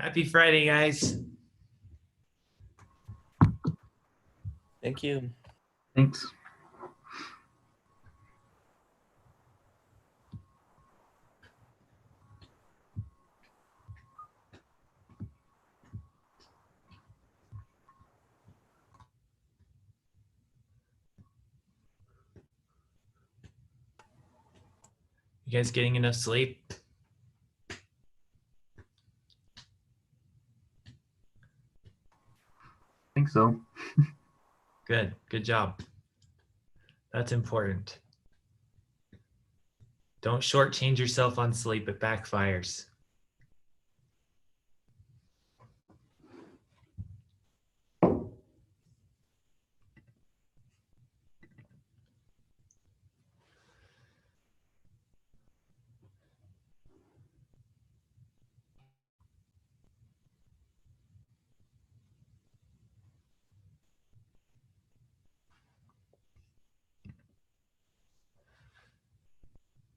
Happy Friday, guys. Thank you. Thanks. You guys getting enough sleep? I think so. Good. Good job. That's important. Don't shortchange yourself on sleep. It backfires.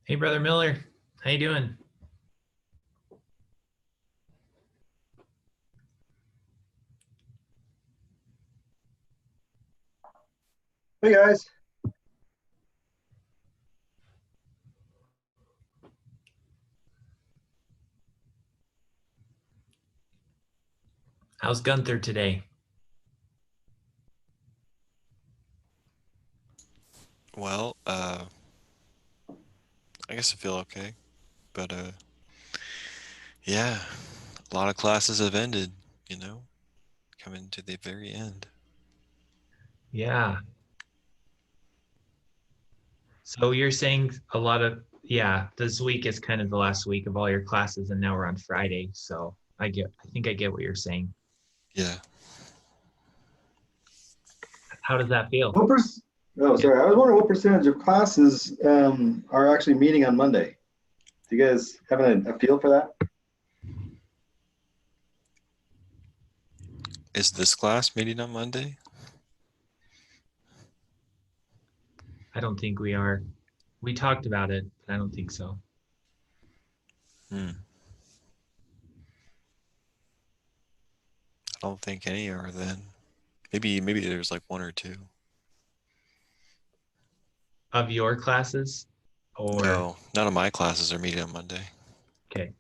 Hey, Brother Miller. How you doing? Hey guys. How's Gunther today? Well, I guess I feel okay, but yeah, a lot of classes have ended, coming to the very end. Yeah. So you're saying a lot of, yeah, this week is kind of the last week of all your classes, and now we're on Friday. So I think I get what you're saying. Yeah. How does that feel? Sorry. I was wondering what percentage of classes are actually meeting on Monday. Do you guys have a feel for that? Is this class meeting on Monday? I don't think we are. We talked about it, but I don't think so. I don't think any are then. Maybe there's like one or two. Of your classes? Or No, none of my classes are meeting on Monday. okay.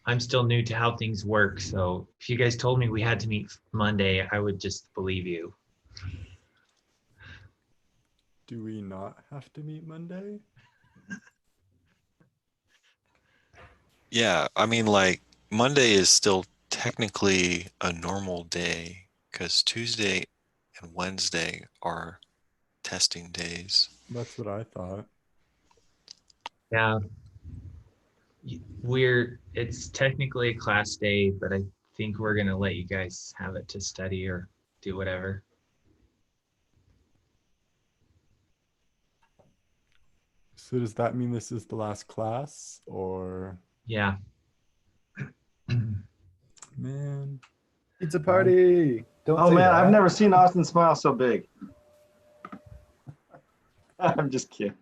I'm still new to how things work, so if you guys told me we had to meet Monday, I would just believe you. Do we not have to meet Monday? Yeah, I mean, like, Monday is still technically a normal day because Tuesday and Wednesday are testing days. That's what I thought. Yeah. It's technically a class day, but I think we're gonna let you guys have it to study or do whatever. So does that mean this is the last class or? Yeah. Man. It's a party. Don't Oh say man, that. I've never seen Austin smile so big. I'm just kidding.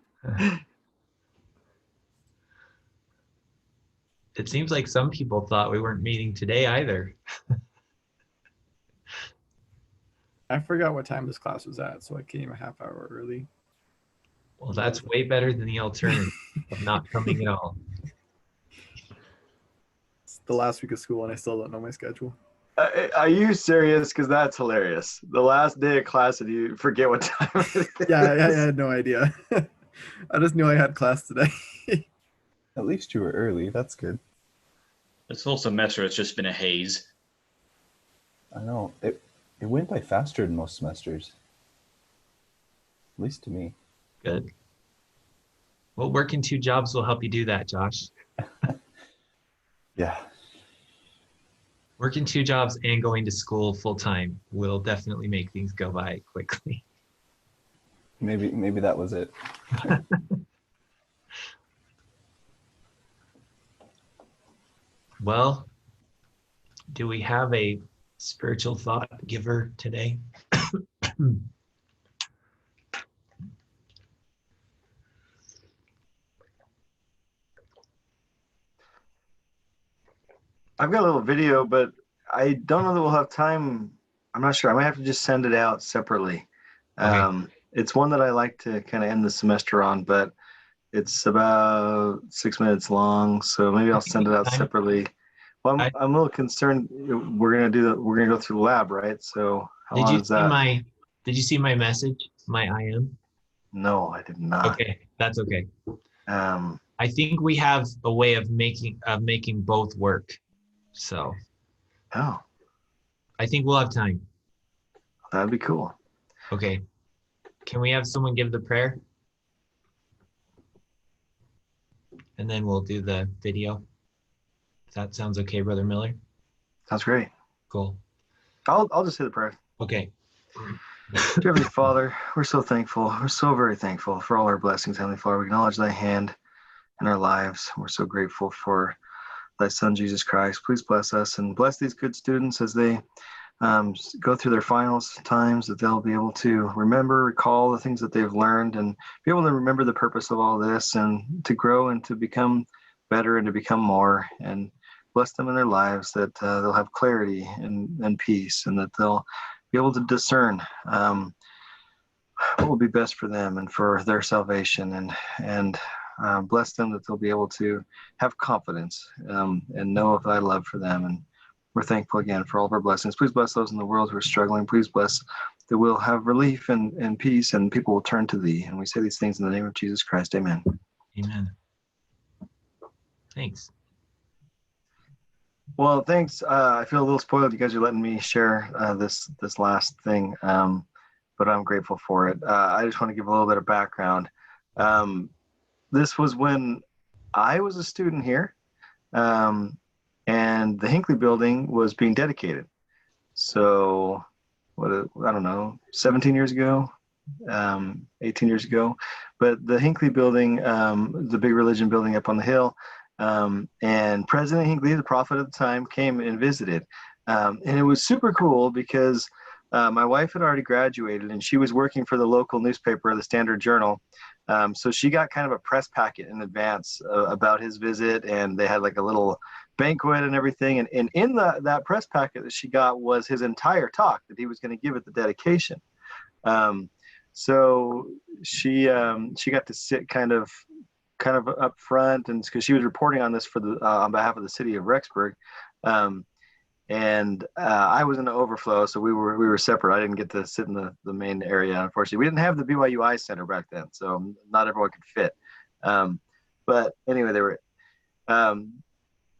It seems like some people thought we weren't meeting today either. I forgot what time this class was at, so I came a half hour early. Well, that's way better than the alternative of not coming at all. It's the last week of school and I still don't know my schedule. Are you serious? Because that's hilarious. The last day of class and you forget what time it is. Yeah, I had no idea. I just knew I had class today. At least you were early. That's good. This whole semester has just been a haze. I know. It went by faster than most semesters. At least to me. Good. Well, working 2 jobs will help you do that, Josh. Yeah. Working 2 jobs and going to school full time will definitely make things go by quickly. Maybe that was it. Well, do we have a spiritual thought giver today? I've got a little video, but I don't know that we'll have time. I'm not sure. I might have to just send it out separately. Okay. It's one that I like to kind of end the semester on, but it's about 6 minutes long, so maybe I I'll think send we it have out time. separately. Well, I, I'm a little concerned. We're gonna go through the lab, right? So how did long you is see that? my did you see my message? My IM? No, I did not. Okay, that's okay. Um, I think we have a way of making both work. So oh, I think we'll have time. that'd be cool. Okay. Can we have someone give the prayer? And then we'll do the video. If that sounds okay, Brother Miller? Sounds great. Cool. I'll just say the prayer. Okay. Dear Heavenly Father, we're so thankful. We're so very thankful for all our blessings, Heavenly Father. We acknowledge Thy hand in our lives. We're so grateful for Thy Son, Jesus Christ. Please bless us and bless these good students as they go through their finals times, that they'll be able to remember, recall the things that they've learned, and be able to remember the purpose of all this, and to grow and to become better and to become more. And bless them in their lives, that they'll have clarity and peace, and that they'll be able to discern what will be best for them and for their salvation, and bless them that they'll be able to have confidence and know of Thy love for them. And we're thankful again for all of our blessings. Please bless those in the world who are struggling. Please bless that we'll have relief and peace, and people will turn to Thee. And we say these things in the name of Jesus Christ. Amen. Amen. Thanks. Well, thanks. I feel a little spoiled. You guys are letting me share this last thing, but I'm grateful for it. I just want to give a little bit of background. This was when I was a student here, and the Hinckley building was being dedicated. So, I don't know, 17 years ago, 18 years ago. But the Hinckley building, the big religion building up on the hill, and President Hinckley, the prophet at the time, came and visited. And it was super cool because my wife had already graduated and she was working for the local newspaper, the Standard Journal. So she got kind of a press packet in advance about his visit, and they had like a little banquet and everything. And in that press packet that she got was his entire talk that he was going to give at the dedication. So she got to sit kind of up front, and because she was reporting on this for the on behalf of the city of Rexburg. And I was in the overflow, so we were separate. I didn't get to sit in the main area, unfortunately. We didn't have the BYUI Center back then, so not everyone could fit. But anyway, they were.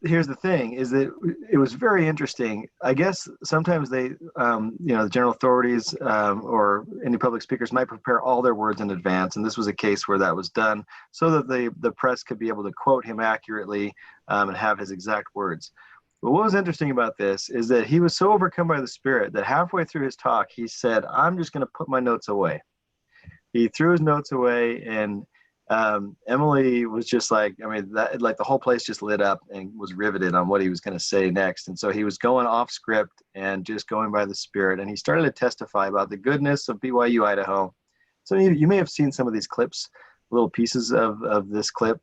Here's the thing: is that it was very interesting. I guess sometimes they, the general authorities or any public speakers might prepare all their words in advance, and this was a case where that was done, so that the press could be able to quote him accurately and have his exact words. But what was interesting about this is that he was so overcome by the Spirit that halfway through his talk, he said, "I'm just going to put my notes away." He threw his notes away, and Emily was just like, the whole place just lit up and was riveted on what he was going to say next. And so he was going off script and just going by the Spirit. And he started to testify about the goodness of BYU Idaho. So you may have seen some of these clips, little pieces of this clip.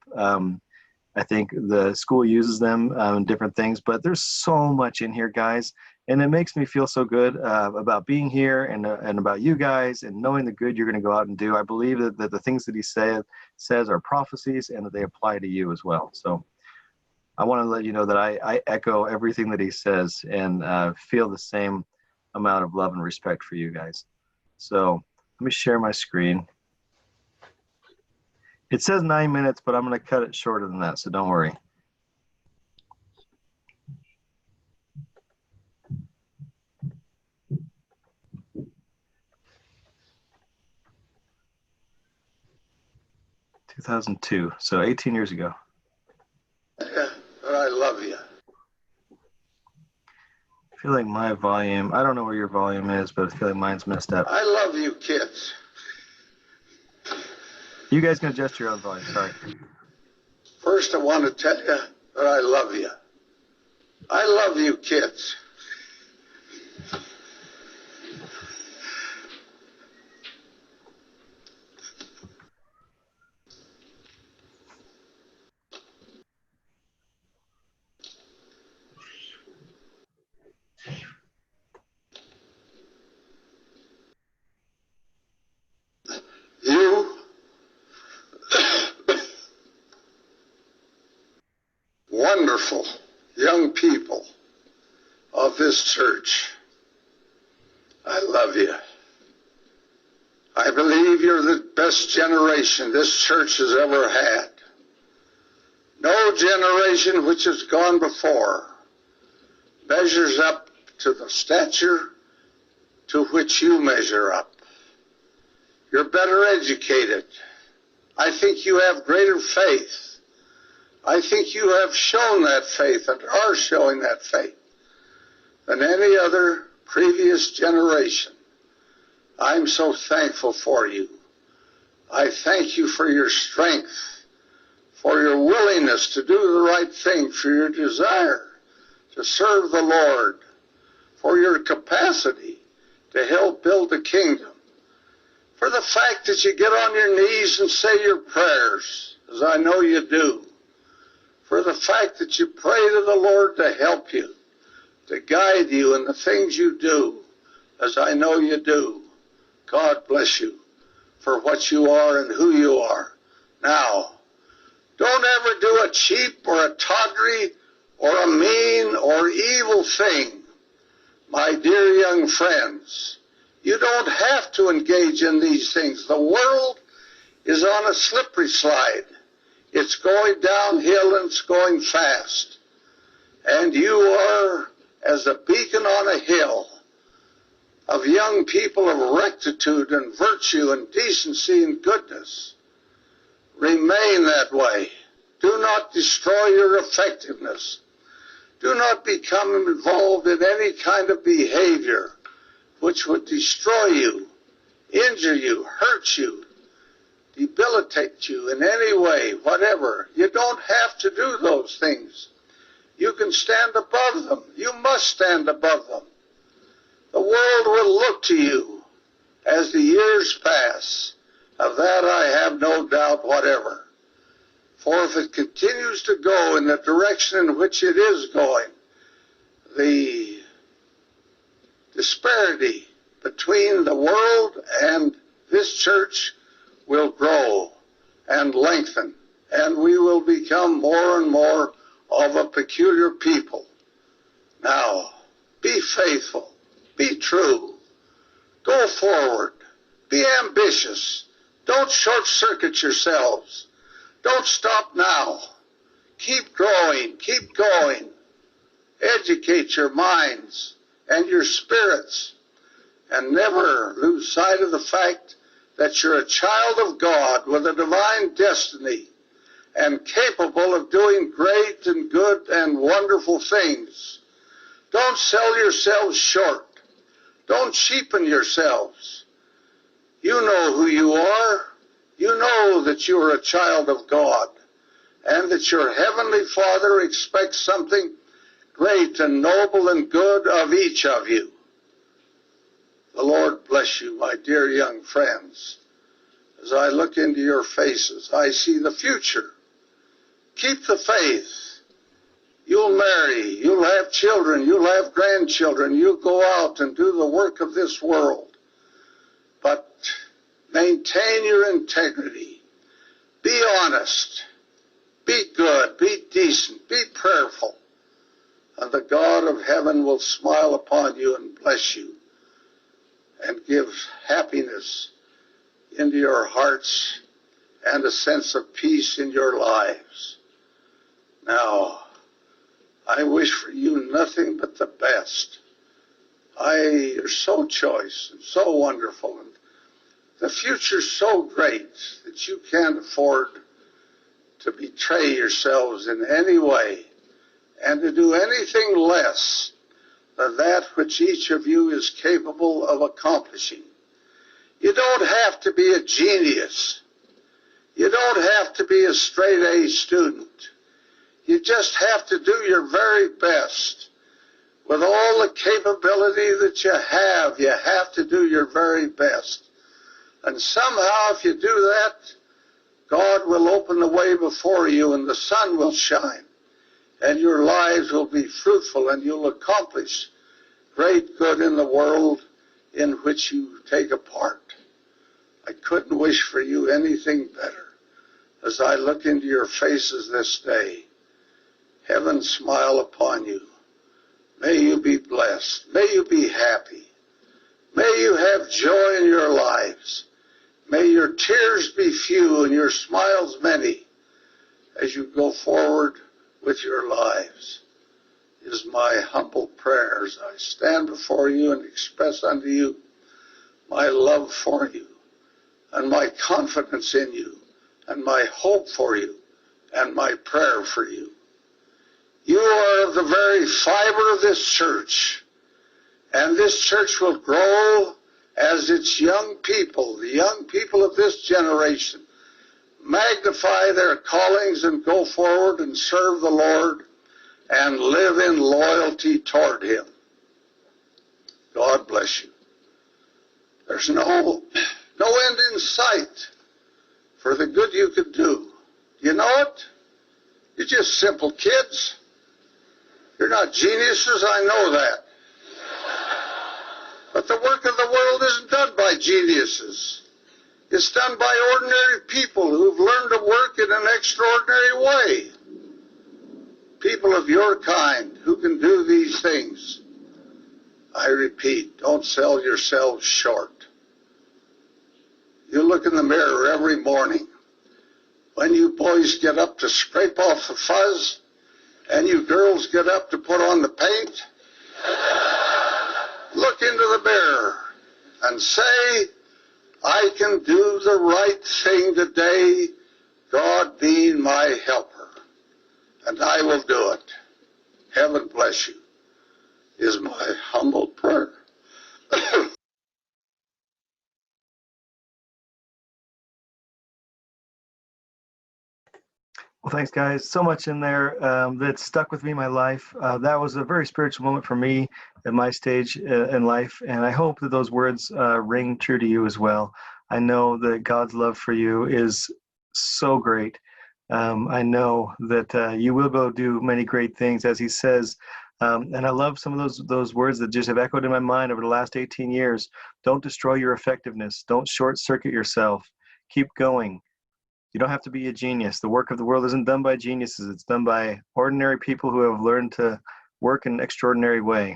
I think the school uses them in different things, but there's so much in here, guys. And it makes me feel so good about being here and about you guys and knowing the good you're going to go out and do. I believe that the things that he says are prophecies and that they apply to you as well. So I want to let you know that I echo everything that he says and feel the same amount of love and respect for you guys. So let me share my screen. It says 9 minutes, but I'm going to cut it shorter than that, so don't worry. (2002), so 18 years ago. Yeah, but I love you. I feel like my volume, I don't know where your volume is, but I feel like mine's messed up. I love you, kids. You guys can adjust your own volume, sorry. First, I want to tell you that I love you. I love you, kids. wonderful young people of this church. I love you. I believe you're the best generation this church has ever had. No generation which has gone before measures up to the stature to which you measure up. You're better educated. I think you have greater faith. I think you have shown that faith and are showing that faith than any other previous generation. I'm so thankful for you. I thank you for your strength, for your willingness to do the right thing, for your desire to serve the Lord, for your capacity to help build the kingdom, for the fact that you get on your knees and say your prayers, as I know you do, for the fact that you pray to the Lord to help you, to guide you in the things you do, as I know you do. God bless you for what you are and who you are. Now, don't ever do a cheap or a tawdry or a mean or evil thing. My dear young friends, you don't have to engage in these things. The world is on a slippery slide. It's going downhill and it's going fast. And you are as a beacon on a hill of young people of rectitude and virtue and decency and goodness. Remain that way. Do not destroy your effectiveness. Do not become involved in any kind of behavior which would destroy you, injure you, hurt you, debilitate you in any way, whatever. You don't have to do those things. You can stand above them. You must stand above them. The world will look to you as the years pass. Of that I have no doubt whatever. For if it continues to go in the direction in which it is going, the disparity between the world and this church will grow and lengthen, and we will become more and more of a peculiar people. Now, be faithful, be true, go forward, be ambitious, don't short-circuit yourselves, don't stop now, keep growing, keep going, educate your minds and your spirits, and never lose sight of the fact that you're a child of God with a divine destiny and capable of doing great and good and wonderful things. Don't sell yourselves short. Don't cheapen yourselves. You know who you are. You know that you are a child of God and that your heavenly Father expects something great and noble and good of each of you. The Lord bless you, my dear young friends. As I look into your faces, I see the future. Keep the faith. You'll marry, you'll have children, you'll have grandchildren, you'll go out and do the work of this world. But maintain your integrity. Be honest. Be good. Be decent. Be prayerful. And the God of heaven will smile upon you and bless you and give happiness into your hearts and a sense of peace in your lives. Now, I wish for you nothing but the best. You're so choice and so wonderful, and the future's so great that you can't afford to betray yourselves in any way and to do anything less than that which each of you is capable of accomplishing. You don't have to be a genius. You don't have to be a straight A student. You just have to do your very best. With all the capability that you have to do your very best. And somehow if you do that, God will open the way before you and the sun will shine. And your lives will be fruitful and you'll accomplish great good in the world in which you take a part. I couldn't wish for you anything better as I look into your faces this day. heaven smile upon you. May you be blessed. May you be happy. May you have joy in your lives. May your tears be few and your smiles many as you go forward with your lives. Is my humble prayer as I stand before you and express unto you my love for you and my confidence in you and my hope for you and my prayer for you. You are of the very fiber of this church, and this church will grow as its young people, the young people of this generation, magnify their callings and go forward and serve the Lord and live in loyalty toward Him. God bless you. There's no end in sight for the good you could do. You know it? You're just simple kids. You're not geniuses, I know that. But the work of the world isn't done by geniuses. It's done by ordinary people who've learned to work in an extraordinary way. People of your kind who can do these things. I repeat, don't sell yourselves short. You look in the mirror every morning. When you boys get up to scrape off the fuzz, and you girls get up to put on the paint, look into the mirror and say, I can do the right thing today, God being my helper, and I will do it. Heaven bless you, is my humble prayer. Well, thanks, guys. So much in there that stuck with me my life. That was a very spiritual moment for me at my stage in life, and I hope that those words ring true to you as well. I know that God's love for you is so great. I know that you will go do many great things, as He says. And I love some of those words that just have echoed in my mind over the last 18 years. Don't destroy your effectiveness. Don't short circuit yourself. Keep going. You don't have to be a genius. The work of the world isn't done by geniuses. It's done by ordinary people who have learned to work in an extraordinary way.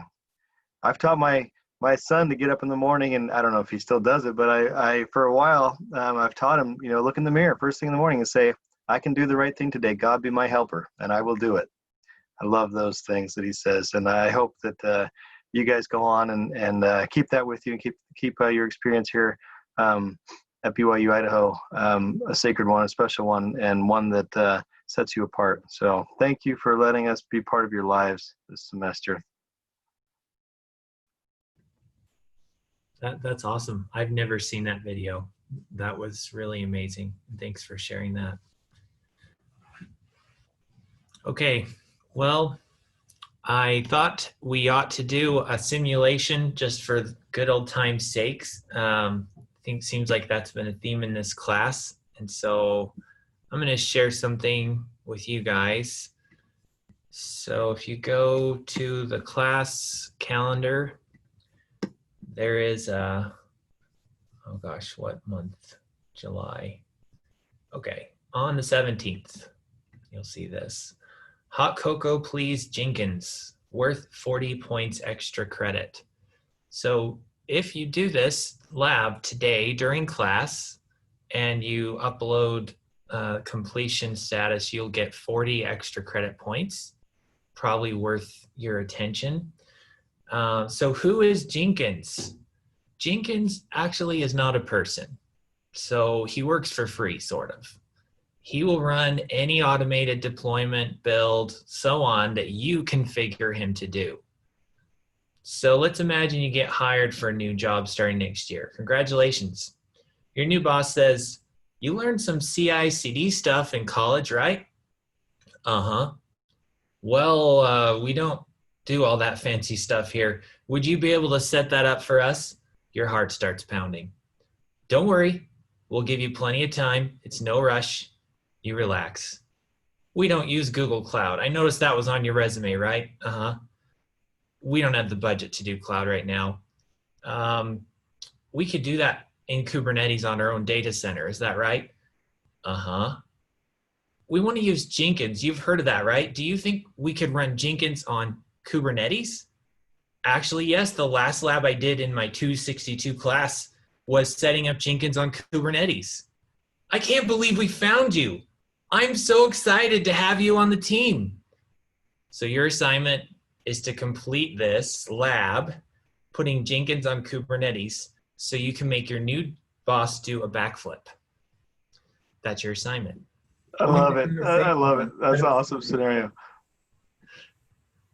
I've taught my son to get up in the morning, and I don't know if he still does it, but I for a while, I've taught him, look in the mirror first thing in the morning and say, I can do the right thing today. God be my helper, and I will do it. I love those things that he says, and I hope that you guys go on and keep that with you, and keep your experience here at BYU Idaho a sacred one, a special one, and one that sets you apart. So thank you for letting us be part of your lives this semester. That's awesome. I've never seen that video. That was really amazing. Thanks for sharing that. Okay, well, I thought we ought to do a simulation just for good old time's sakes. Seems like that's been a theme in this class. And so I'm going to share something with you guys. So if you go to the class calendar, there is oh gosh, what month? July. Okay, on the 17th, you'll see this. Hot cocoa, please, Jenkins, worth 40 points extra credit. So if you do this lab today during class and you upload completion status, you'll get 40 extra credit points, probably worth your attention. So who is Jenkins? Jenkins actually is not a person. So he works for free, sort of. He will run any automated deployment, build, so on that you configure him to do. So let's imagine you get hired for a new job starting next year. Congratulations. Your new boss says, you learned some CICD stuff in college, right? Uh-huh. Well, we don't do all that fancy stuff here. Would you be able to set that up for us? Your heart starts pounding. Don't worry. We'll give you plenty of time. It's no rush. You relax. We don't use Google Cloud. I noticed that was on your resume, right? Uh-huh. We don't have the budget to do cloud right now. We could do that in Kubernetes on our own data center. Is that right? Uh-huh. we want to use Jenkins. You've heard of that, right? Do you think we could run Jenkins on Kubernetes? Actually, yes, the last lab I did in my 262 class was setting up Jenkins on Kubernetes. I can't believe we found you. I'm so excited to have you on the team. So your assignment is to complete this lab, putting Jenkins on Kubernetes so you can make your new boss do a backflip. That's your assignment. I love it. I love it. That's an awesome scenario.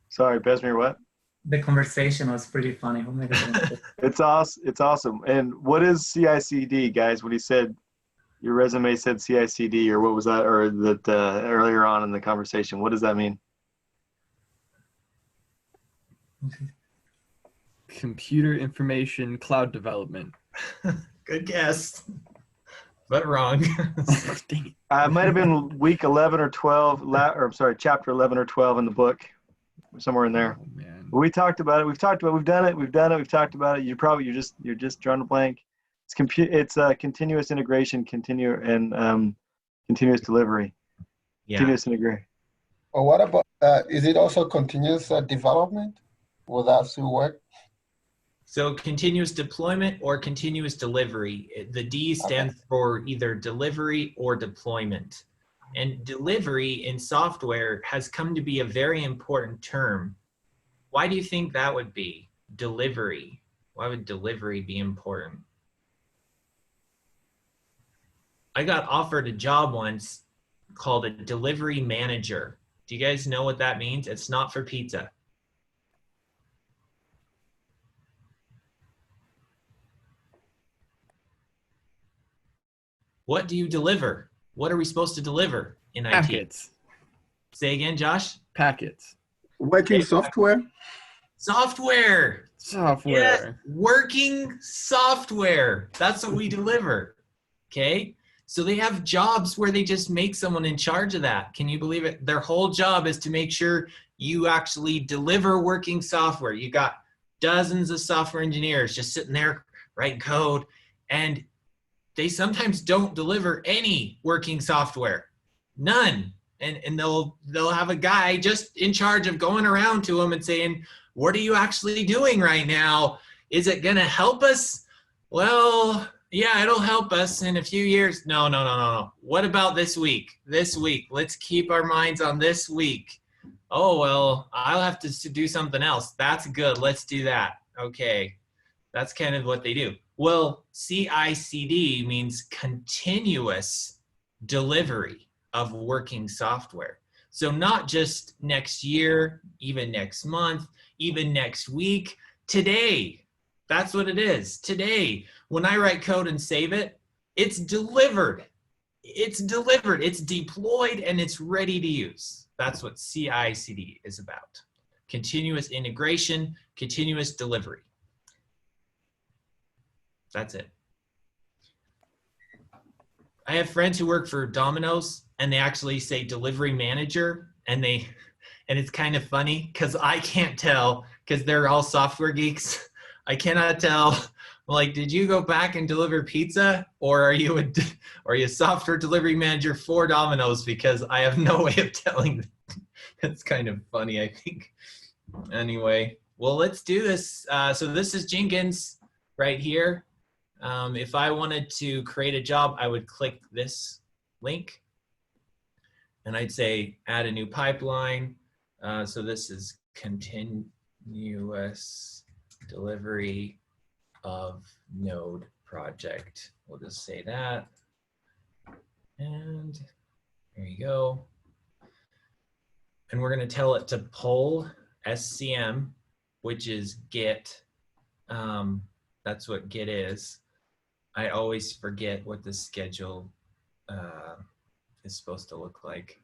Sorry, Besmir, what? The conversation was pretty funny. Oh my goodness. It's awesome. It's awesome. And what is CICD, guys? When he said your resume said CICD, or what was that, or that earlier on in the conversation, what does that mean? Computer information cloud development. Good guess, but wrong. Dang it. It might have been week 11 or 12, or I'm sorry, chapter 11 or 12 in the book, somewhere in there. Oh, man. We talked about it. We've talked about. We've done it. We've talked about it. You're just drawing a blank. It's continuous integration, continuous delivery. Yeah. Continuous integration. Or what about, is it also continuous development? Will that still work? So continuous deployment or continuous delivery. The D stands for either delivery or deployment. And delivery in software has come to be a very important term. Why do you think that would be? Delivery. Why would delivery be important? I got offered a job once called a delivery manager. Do you guys know what that means? It's not for pizza. What do you deliver? What are we supposed to deliver in IT? Packets. Say again, Josh? Packets. Working software? Software. Software. Yes, working software. That's what we deliver. Okay? So they have jobs where they just make someone in charge of that. Can you believe it? Their whole job is to make sure you actually deliver working software. You got dozens of software engineers just sitting there writing code, and they sometimes don't deliver any working software. None. And they'll have a guy just in charge of going around to them and saying, what are you actually doing right now? Is it gonna help us? Well, yeah, it'll help us in a few years. No. What about this week? This week, let's keep our minds on this week. Oh, well, I'll have to do something else. That's good, let's do that. Okay, that's kind of what they do. Well, CICD means continuous delivery of working software. So not just next year, even next month, even next week, today. That's what it is. Today, when I write code and save it, it's delivered. It's delivered, it's deployed, and it's ready to use. That's what CI/CD is about. Continuous integration, continuous delivery. That's it. I have friends who work for Domino's, and they actually say delivery manager, and it's kind of funny because I can't tell, because they're all software geeks. I cannot tell, like, did you go back and deliver pizza, or are you a software delivery manager for Domino's? Because I have no way of telling. That's kind of funny, I think. Anyway, well, let's do this. So this is Jenkins right here. If I wanted to create a job, I would click this link, and I'd say add a new pipeline. So this is continuous delivery of node project. We'll just say that. And there you go. And we're going to tell it to pull SCM, which is Git. That's what Git is. I always forget what the schedule is supposed to look like.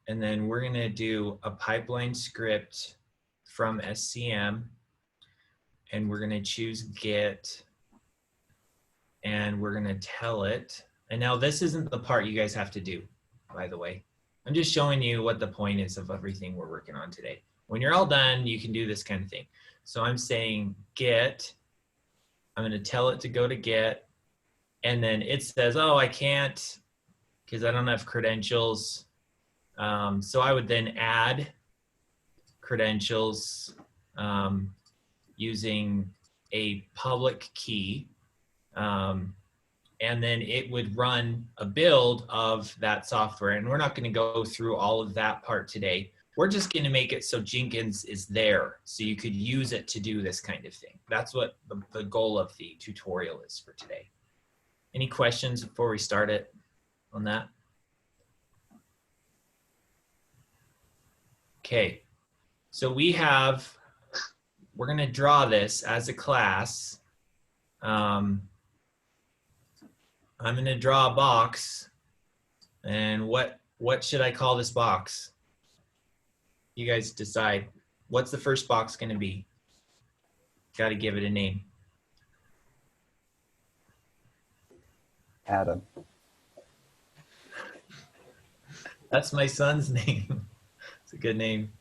And then we're going to do a pipeline script from SCM. And we're going to choose Git. And we're going to tell it. And now this isn't the part you guys have to do, by the way. I'm just showing you what the point is of everything we're working on today. When you're all done, you can do this kind of thing. So I'm saying Git. I'm going to tell it to go to Git. And then it says, oh, I can't because I don't have credentials. So I would then add credentials using a public key. And then it would run a build of that software. And we're not going to go through all of that part today. We're just going to make it so Jenkins is there so you could use it to do this kind of thing. That's what the goal of the tutorial is for today. Any questions before we start it on that? Okay, so we're going to draw this as a class. I'm going to draw a box, and what should I call this box? You guys decide. What's the first box going to be? Got to give it a name. Adam. That's my son's name. It's a good name.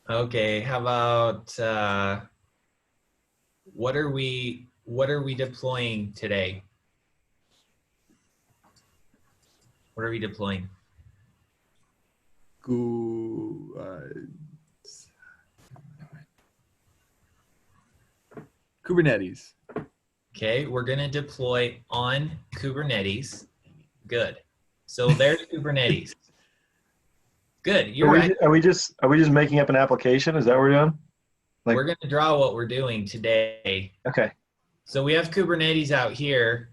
Okay, how about what are we deploying today? What are we deploying? Kubernetes. Okay, we're gonna deploy on Kubernetes. Good. So there's Kubernetes. Good. You're right. Are we just making up an application? Is that what we're doing? Like, We're gonna draw what we're doing today. okay. So we have Kubernetes out here.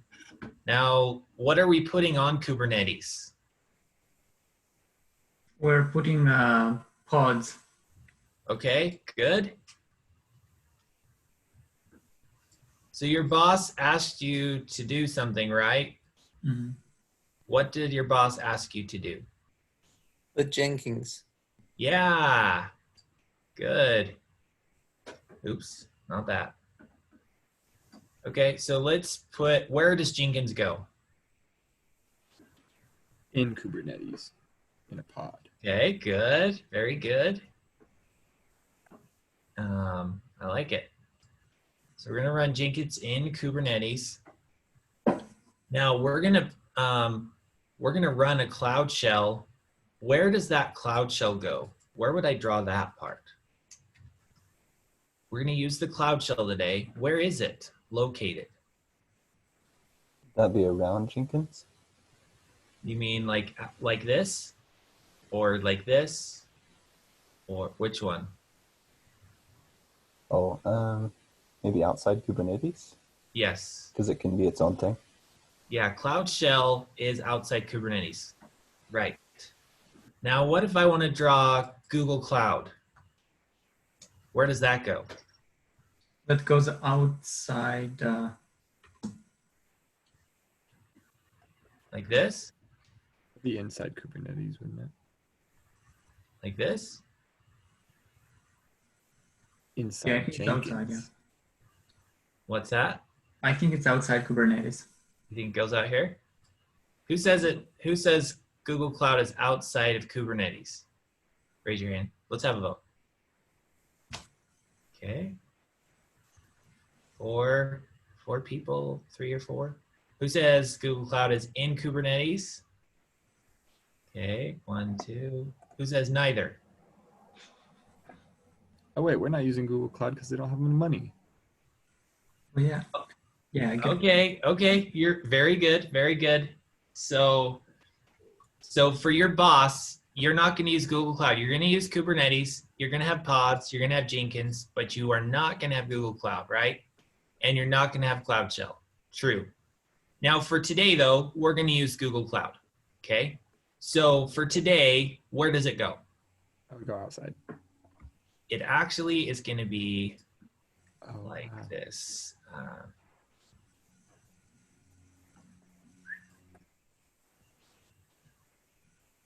Now, what are we putting on Kubernetes? We're putting pods. Okay, good. So your boss asked you to do something, right? Mhm. What did your boss ask you to do? With Jenkins. Yeah, good. Oops, not that. Okay, so let's put, where does Jenkins go? In Kubernetes, in a pod. Okay, good, very good. I like it. So we're gonna run Jenkins in Kubernetes. Now we're gonna run a Cloud Shell. Where does that Cloud Shell go? Where would I draw that part? We're gonna use the Cloud Shell today. Where is it located? That'd be around Jenkins? You mean like this? Or like this? Or which one? Oh, maybe outside Kubernetes? Yes. Because it can be its own thing. Yeah, Cloud Shell is outside Kubernetes. Right. Now, what if I want to draw Google Cloud? Where does that go? That goes outside. Like this? The inside Kubernetes, wouldn't it? Like this? Inside Yeah, I think it's Jenkins. outside. Yeah, What's that? I think it's outside Kubernetes. You think it goes out here? Who says it? Who says Google Cloud is outside of Kubernetes? Raise your hand. Let's have a vote. Okay. Four people, 3 or 4. Who says Google Cloud is in Kubernetes? Okay, 1, 2. Who says neither? Oh wait, we're not using Google Cloud because they don't have any money. Well, yeah. Yeah. Good. Okay. You're very good. Very good. So for your boss, you're not going to use Google Cloud. You're going to use Kubernetes. You're going to have pods. You're going to have Jenkins, but you are not going to have Google Cloud, right? And you're not going to have Cloud Shell. True. Now for today, though, we're going to use Google Cloud. Okay. So for today, where does it go? I would go outside. It actually is going to be Oh, like wow. this.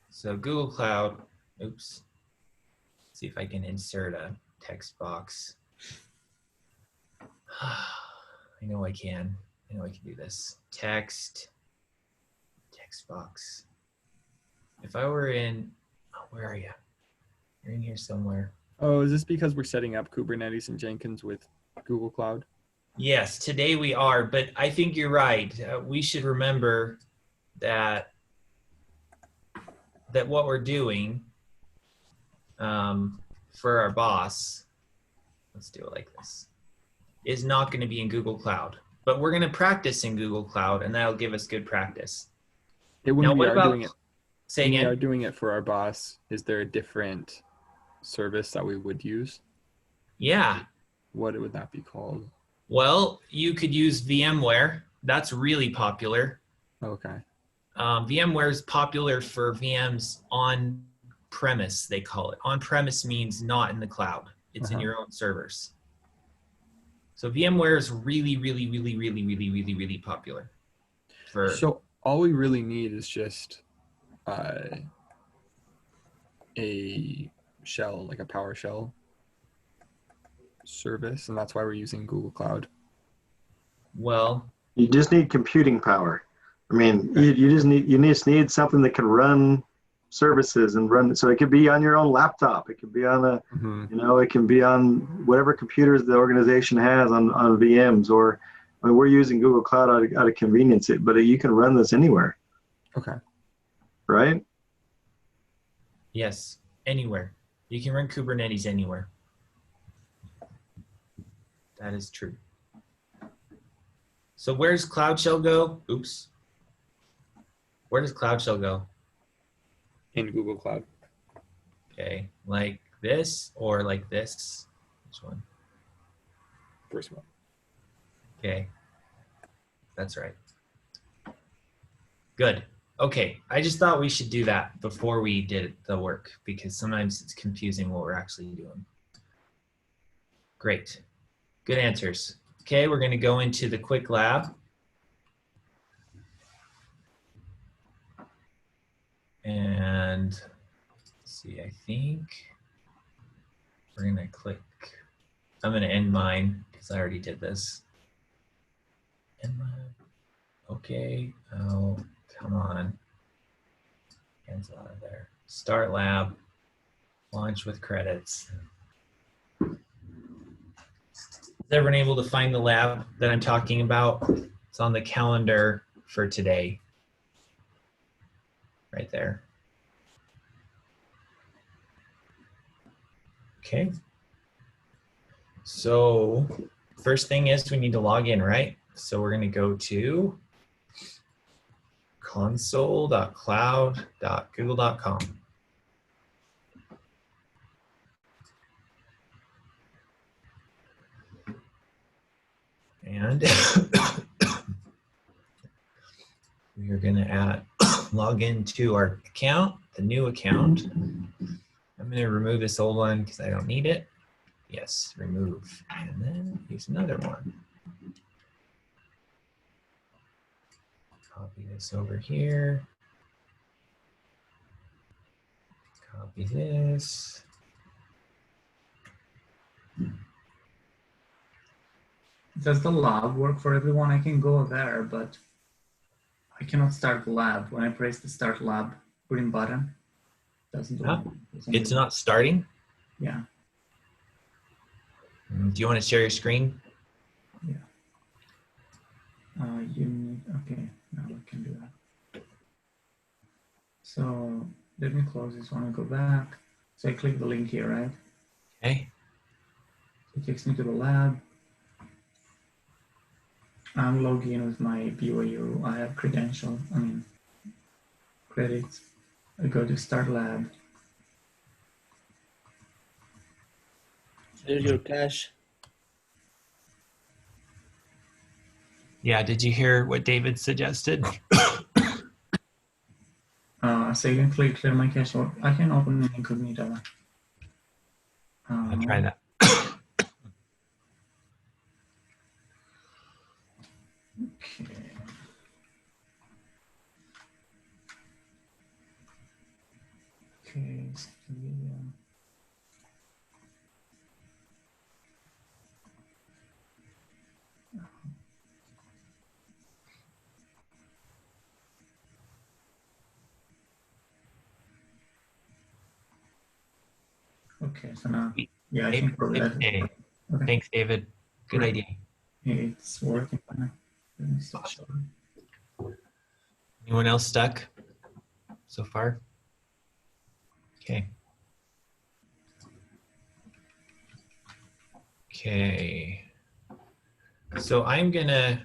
So Google Cloud, oops. See if I can insert a text box. I know I can. I know I can do this. Text box. If I were in, oh, where are you? You're in here somewhere. Oh, is this because we're setting up Kubernetes and Jenkins with Google Cloud? Yes, today we are, but I think you're right. We should remember that that what we're doing for our boss, let's do it like this, is not going to be in Google Cloud. But we're going to practice in Google Cloud, and that'll give us good practice. When Now, we what are about, doing it, say when we again? are doing it for our boss, is there a different service that we would use? Yeah. What would that be called? Well, you could use VMware. That's really popular. Okay. VMware is popular for VMs on premise, they call it. On premise means not in the cloud. It's in your own servers. So VMware is really, really, really, really, really, really, really popular. So all we really need is just a shell, like a PowerShell service, and that's why we're using Google Cloud. Well, you just need computing power. I mean, you just need something that can run services and run. So it could be on your own laptop. It could be on a, you know, it can be on whatever computers the organization has on VMs. Or I mean, we're using Google Cloud out of convenience, but you can run this anywhere. Okay. Right? Yes, anywhere. You can run Kubernetes anywhere. That is true. So where does Cloud Shell go? Oops. Where does Cloud Shell go? In Google Cloud. Okay, like this or like this? Which one? First one. Okay, that's right. Good. Okay, I just thought we should do that before we did the work because sometimes it's confusing what we're actually doing. Great. Good answers. Okay, we're going to go into the quick lab. And let's see, I think we're going to click. I'm going to end mine because I already did this. End mine. Okay. Oh, come on. Cancel out of there. Start lab. Launch with credits. Is everyone able to find the lab that I'm talking about? It's on the calendar for today. Right there. Okay. So first thing is we need to log in, right? So we're going to go to console.cloud.google.com. And we are going to log into our account, the new account. I'm going to remove this old one because I don't need it. Yes, remove. And then use another one. Copy this over here. Copy this. Does the lab work for everyone? I can go there, but I cannot start the lab. When I press the start lab green button, it doesn't do anything. It's not starting? Yeah. Do you want to share your screen? Yeah. You need, okay, now I can do that. So let me close this one and go back. So I click the link here, right? Okay. So it takes me to the lab. I'm logged in with my BYU. I have credits. I go to start lab. There's your cache. Yeah, did you hear what David suggested? So you can click clear my cache. Or I can open an incognito. I'll try that. Okay. Okay, video. Okay, so now, yeah, I think probably that. Okay. Okay. Thanks, David. Good Great. idea. It's working fine. Let me stop sharing. Anyone else stuck so far? Okay. Okay. So I'm gonna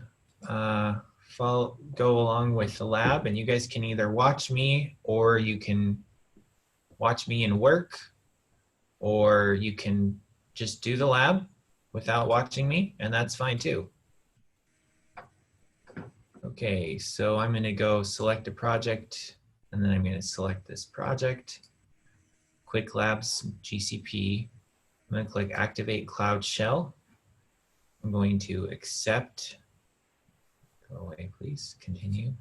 go along with the lab, and you guys can either watch me, or you can watch me and work, or you can just do the lab without watching me, and that's fine too. Okay, so I'm gonna go select a project, and then I'm gonna select this project, Quick Labs GCP. I'm gonna click Activate Cloud Shell. I'm going to accept. Go away, please. Continue.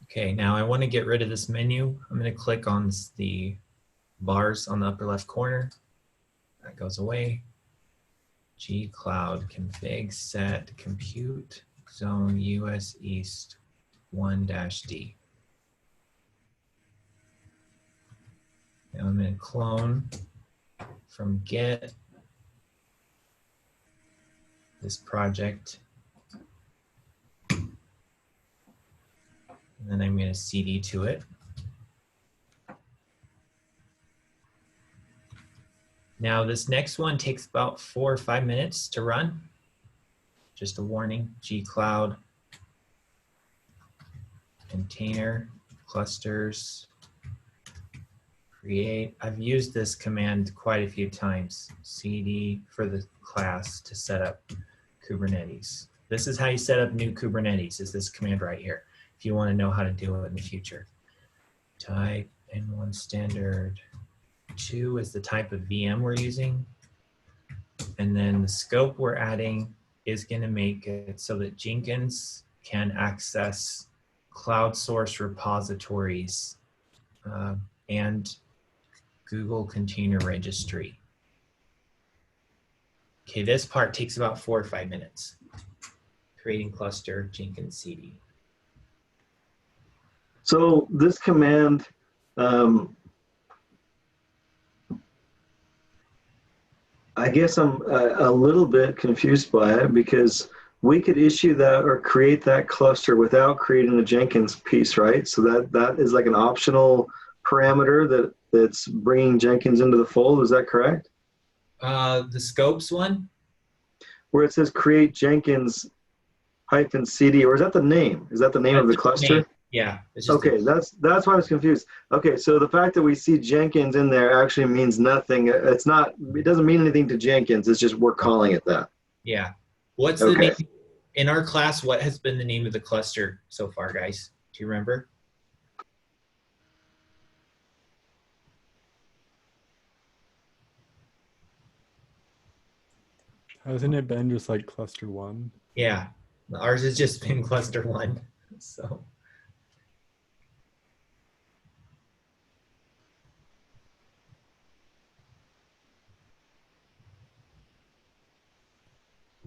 Okay, now I want to get rid of this menu. I'm going to click on the bars on the upper left corner. That goes away. G Cloud config set compute zone US East 1-D. Now I'm going to clone from Git this project. And then I'm going to CD to it. Now this next one takes about 4 or 5 minutes to run. Just a warning, G Cloud container clusters create. I've used this command quite a few times, CD for the class to set up Kubernetes. This is how you set up new Kubernetes, is this command right here, if you want to know how to do it in the future. Type N1 standard 2 is the type of VM we're using. And then the scope we're adding is going to make it so that Jenkins can access cloud source repositories and Google Container Registry. Okay, this part takes about 4 or 5 minutes. Creating cluster, Jenkins CD. So this command, I guess I'm a little bit confused by it, because we could issue that or create that cluster without creating the Jenkins piece, right? So that is like an optional parameter that's bringing Jenkins into the fold. Is that correct? The scopes one? Where it says create Jenkins -CD, or is that the name? Is that the name of the cluster? Yeah. It's just okay, that's why I was confused. Okay, so the fact that we see Jenkins in there actually means nothing. It doesn't mean anything to Jenkins. It's just we're calling it that. Yeah. What's the name in our class? What has been the name of the cluster so far, guys? Do you remember? Hasn't it been just like cluster 1? Yeah, ours has just been cluster 1. So.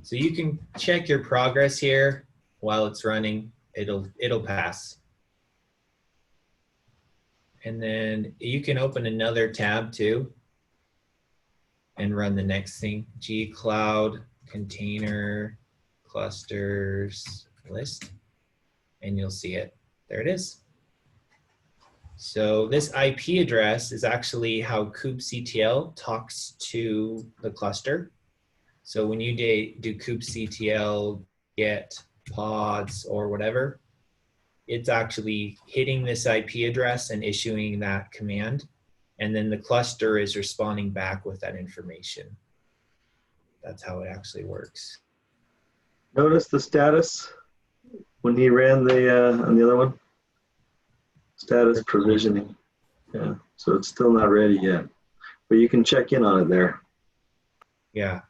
So you can check your progress here while it's running. It'll pass. And then you can open another tab too and run the next thing. G Cloud container clusters list, and you'll see it. There it is. So this IP address is actually how kubectl talks to the cluster. So when you do kubectl get pods or whatever, it's actually hitting this IP address and issuing that command. And then the cluster is responding back with that information. That's how it actually works. Notice the status when he ran the on the other one? Status provisioning. Yeah, so it's still not ready yet. But you can check in on it there. Yeah.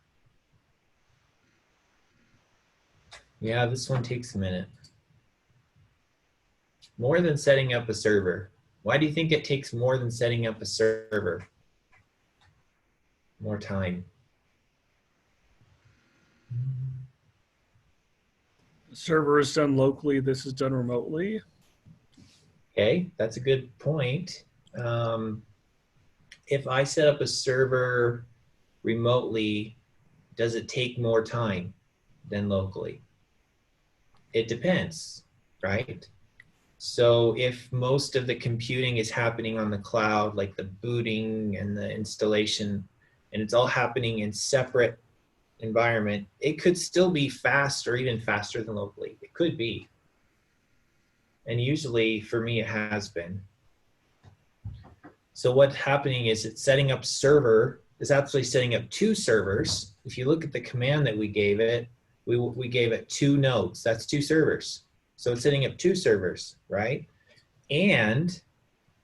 Yeah, this one takes a minute. More than setting up a server. Why do you think it takes more than setting up a server? More time. The server is done locally. This is done remotely. Okay, that's a good point. If I set up a server remotely, does it take more time than locally? It depends, right? So if most of the computing is happening on the cloud, like the booting and the installation, and it's all happening in separate environment, it could still be fast or even faster than locally. It could be. And usually for me, it has been. So what's happening is it's setting up it's actually setting up 2 servers. If you look at the command that we gave it, we gave it 2 nodes. That's 2 servers. So it's setting up 2 servers, right? And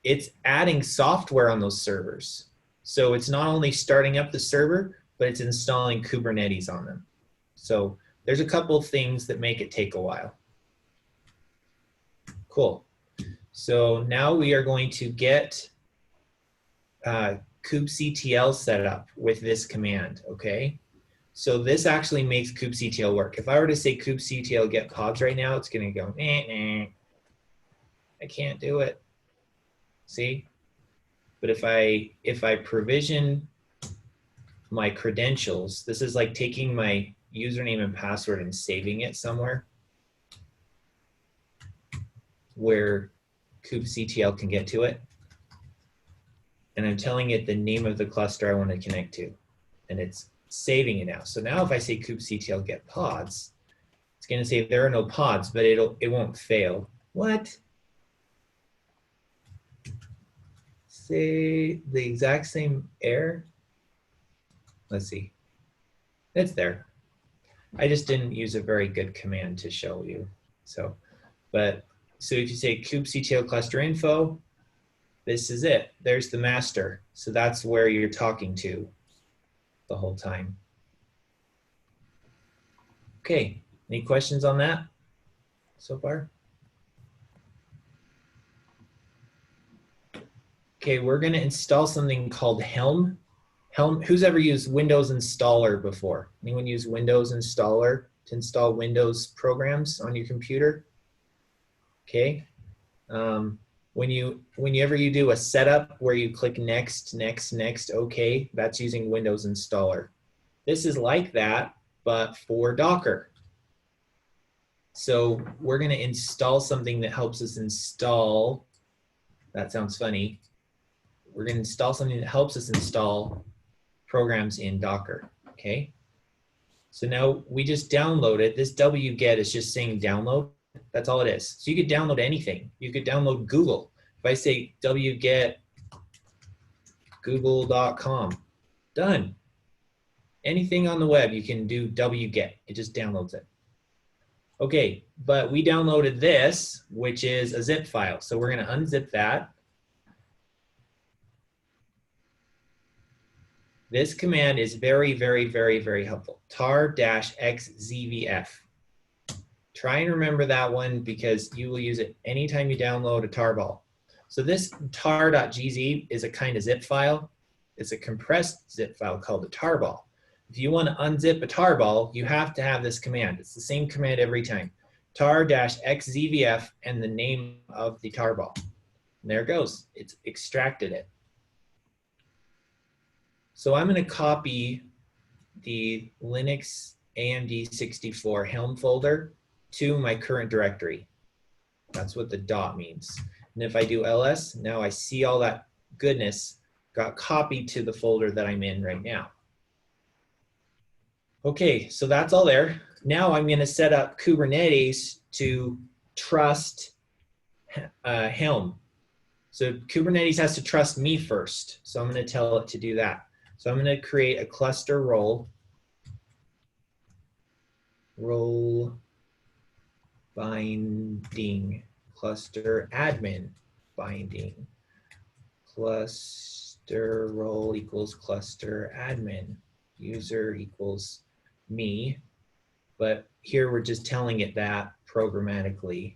it's adding software on those servers. So it's not only starting up the server, but it's installing Kubernetes on them. So there's a couple of things that make it take a while. Cool. So now we are going to get kubectl set up with this command, okay? So this actually makes kubectl work. If I were to say kubectl get pods right now, it's gonna go, I can't do it. See? But if I provision my credentials, this is like taking my username and password and saving it somewhere where kubectl can get to it. And I'm telling it the name of the cluster I want to connect to. And it's saving it now. So now if I say kubectl get pods, it's going to say there are no pods, but it won't fail. What? Say the exact same error? Let's see. It's there. I just didn't use a very good command to show you. So if you say kubectl cluster info, this is it. There's the master. So that's where you're talking to the whole time. Okay, any questions on that so far? Okay, we're gonna install something called Helm. Helm, who's ever used Windows Installer before? Anyone use Windows Installer to install Windows programs on your computer? Okay. Whenever you do a setup where you click next, next, next, okay, that's using Windows Installer. This is like that, but for Docker. So we're gonna install something that helps us install, that sounds funny. We're gonna install something that helps us install programs in Docker, okay? So now we just download it. This wget is just saying download. That's all it is. So you could download anything. You could download Google. If I say wget google.com, done. Anything on the web, you can do wget. It just downloads it. Okay, but we downloaded this, which is a zip file. So we're going to unzip that. This command is very, very, very, very helpful. tar-xzvf. Try and remember that one because you will use it anytime you download a tarball. So this tar.gz is a kind of zip file. It's a compressed zip file called a tarball. If you want to unzip a tarball, you have to have this command. It's the same command every time. tar-xzvf and the name of the tarball. And there it goes. It's extracted it. So I'm going to copy the Linux AMD 64 Helm folder to my current directory. That's what the dot means. And if I do ls, now I see all that goodness got copied to the folder that I'm in right now. Okay, so that's all there. Now I'm going to set up Kubernetes to trust Helm. So Kubernetes has to trust me first. So I'm going to tell it to do that. So I'm going to create a cluster role binding, cluster admin binding, cluster role equals cluster admin, user equals me, but here we're just telling it that programmatically.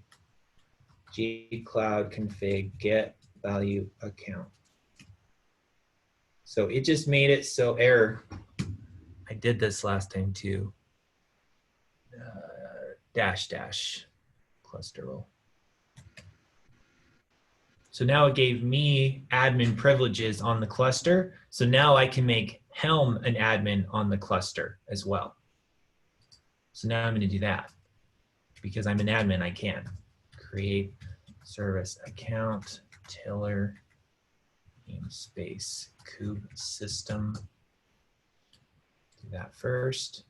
gcloud config get value account. So it just made it so error. I did this last time too. -- cluster role. So now it gave me admin privileges on the cluster. So now I can make Helm an admin on the cluster as well. So now I'm going to do that. Because I'm an admin, I can create service account, tiller, namespace, kube system. Do that first.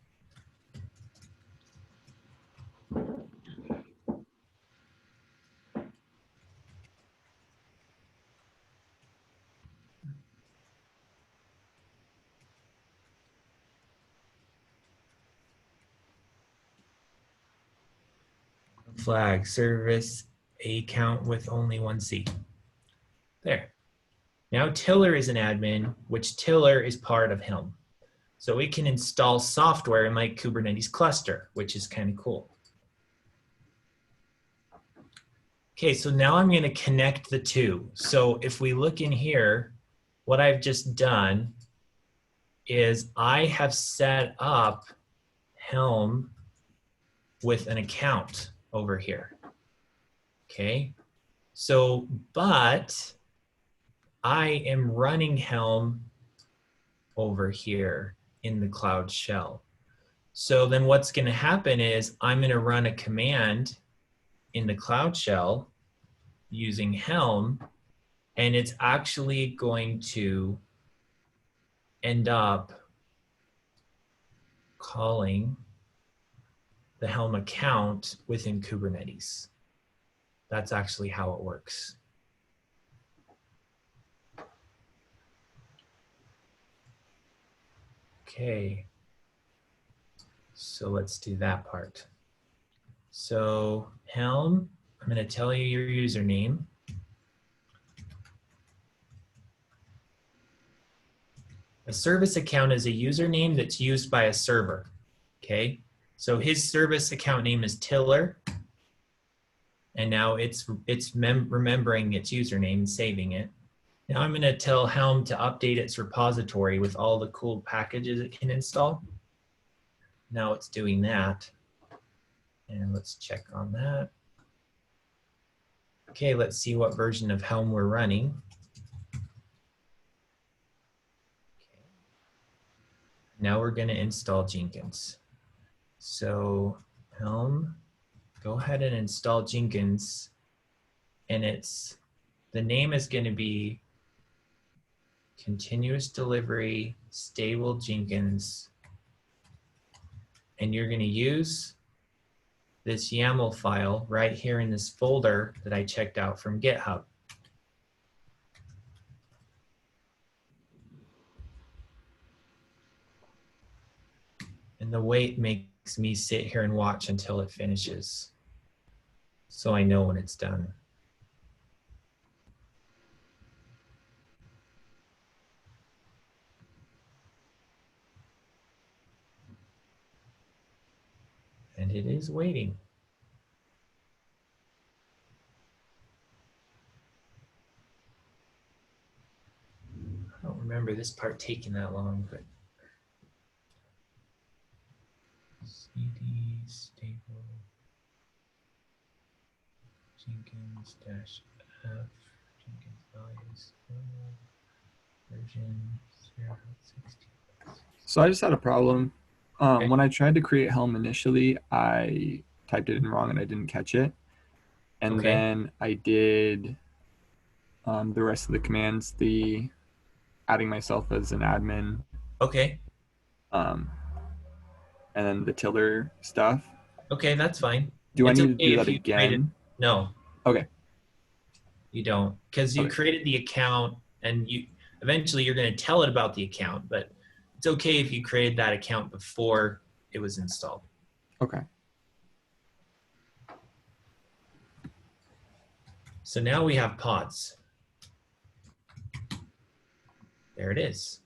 Flag service account with only one C. There. Now Tiller is an admin, which Tiller is part of Helm. So it can install software in my Kubernetes cluster, which is kind of cool. Okay, so now I'm going to connect the two. So if we look in here, what I've just done is I have set up Helm with an account over here. Okay, so, but I am running Helm over here in the Cloud Shell. So then what's going to happen is I'm going to run a command in the Cloud Shell using Helm, and it's actually going to end up calling the Helm account within Kubernetes. That's actually how it works. Okay, so let's do that part. So Helm, I'm going to tell you your username. A service account is a username that's used by a server. Okay, so his service account name is Tiller, and now it's remembering its username and saving it. Now I'm going to tell Helm to update its repository with all the cool packages it can install. Now it's doing that. And let's check on that. Okay, let's see what version of Helm we're running. Okay. Now we're going to install Jenkins. So Helm, go ahead and install Jenkins. And the name is going to be continuous delivery stable Jenkins. And you're going to use this YAML file right here in this folder that I checked out from GitHub. And the wait makes me sit here and watch until it finishes, so I know when it's done. And it is waiting. I don't remember this part taking that long, but CD stable Jenkins -f Jenkins values version 0.16. So I just had a problem. Okay. When I tried to create Helm initially, I typed it in wrong and I didn't catch it. And Okay. then I did the rest of the commands, the adding myself as an admin, Okay. and then the tiller stuff. Okay, that's fine. Do It's I need okay to do if that you created- again? No, Okay. you don't, because you Okay. created the account and eventually you're going to tell it about the account, but it's okay if you created that account before it was installed. Okay. So now we have pods. There it is.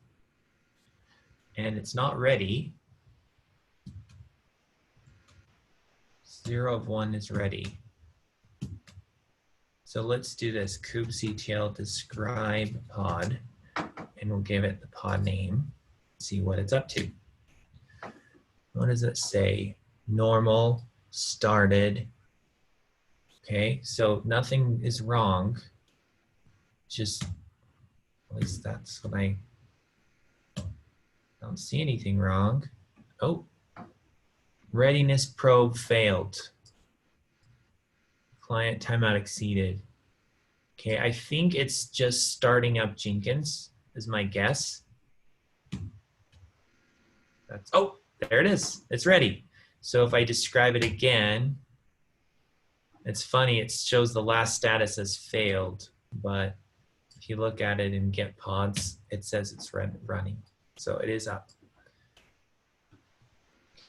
And it's not ready. 0 of 1 is ready. So let's do this, kubectl describe pod, and we'll give it the pod name, see what it's up to. What does it say? Normal, started. Okay, so nothing is wrong. Just, at least that's what I don't see anything wrong. Oh, readiness probe failed. Client timeout exceeded. Okay, I think it's just starting up Jenkins is my guess. That's, oh, there it is. It's ready. So if I describe it again, it's funny, it shows the last status as failed, but if you look at it in get pods, it says it's running. So it is up.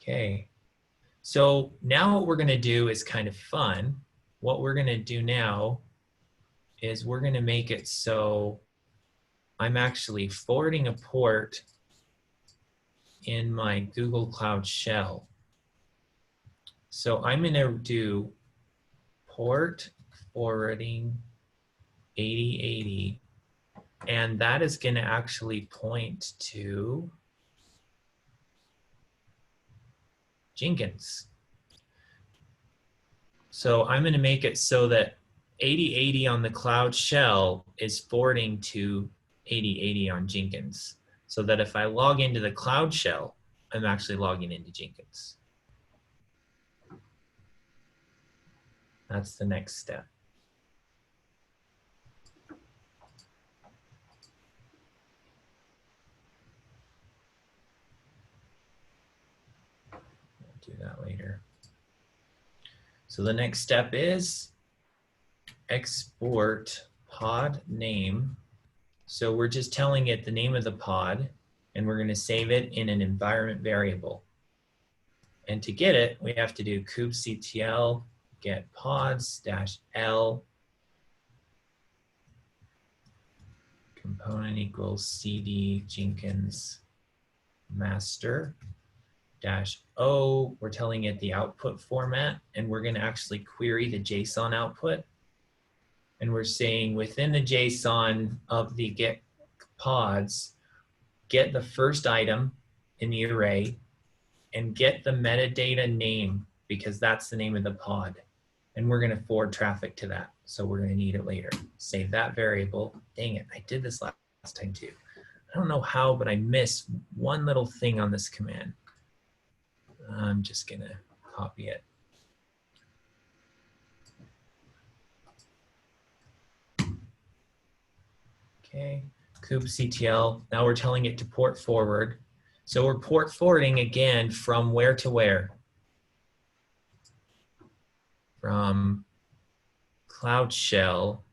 Okay. So now what we're going to do is kind of fun. What we're going to do now is we're going to make it so I'm actually forwarding a port in my Google Cloud Shell. So I'm going to do port forwarding 8080, and that is going to actually point to Jenkins. So I'm going to make it so that 8080 on the Cloud Shell is forwarding to 8080 on Jenkins, so that if I log into the Cloud Shell, I'm actually logging into Jenkins. That's the next step. We'll do that later. So the next step is export pod name. So we're just telling it the name of the pod, and we're going to save it in an environment variable. And to get it, we have to do kubectl get pods -l component equals cd Jenkins master -o. We're telling it the output format, and we're going to actually query the JSON output. And we're saying within the JSON of the get pods, get the first item in the array and get the metadata name, because that's the name of the pod. And we're going to forward traffic to that. So we're going to need it later. Save that variable. Dang it, I did this last time too. I don't know how, but I missed one little thing on this command. I'm just going to copy it. Okay, kubectl. Now we're telling it to port forward. So we're port forwarding again from where to where? From Cloud Shell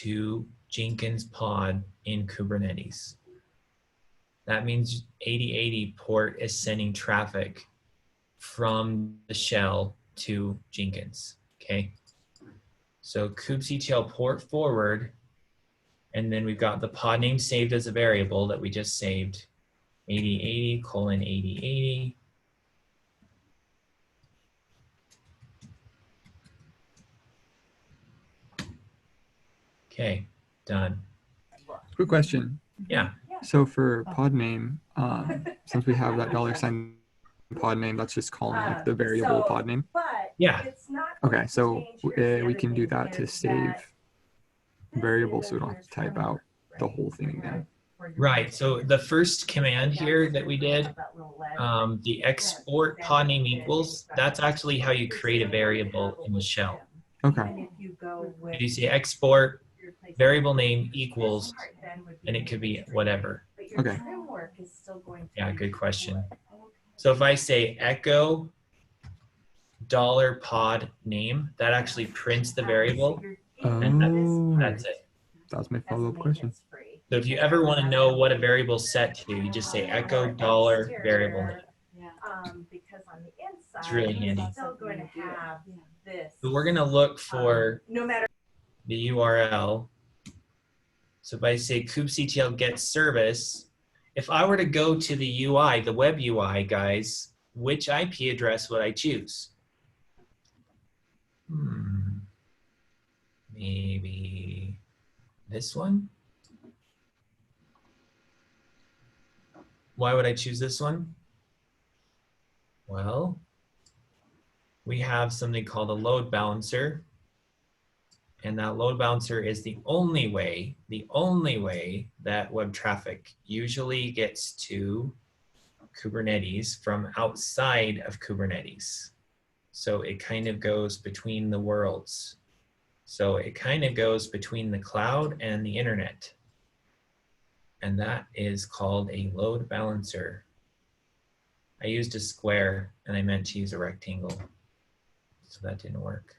to Jenkins pod in Kubernetes. That means 8080 port is sending traffic from the shell to Jenkins, okay? So kubectl port forward, and then we've got the pod name saved as a variable that we just saved, 8080:8080. Okay, done. Quick question. Yeah. So for pod name, since we have that $sign pod name, that's just calling like the variable pod name. Yeah. Okay, so we can do that to save variables, so we don't have to type out the whole thing again. Right. So the first command here that we did, the export pod name equals, that's actually how you create a variable in the shell. Okay. You say export variable name equals, and it could be whatever. Okay. Yeah, good question. So if I say echo $pod name, that actually prints the variable, and that's it. That was my follow-up question. So if you ever want to know what a variable is set to, you just say echo $variable name. It's really handy. So we're going to look for the URL. So if I say kubectl get service, if I were to go to the UI, the web UI, guys, which IP address would I choose? Maybe this one? Why would I choose this one? Well, we have something called a load balancer. And that load balancer is the only way that web traffic usually gets to Kubernetes from outside of Kubernetes. So it kind of goes between the worlds. So it kind of goes between the cloud and the internet. And that is called a load balancer. I used a square and I meant to use a rectangle. So that didn't work.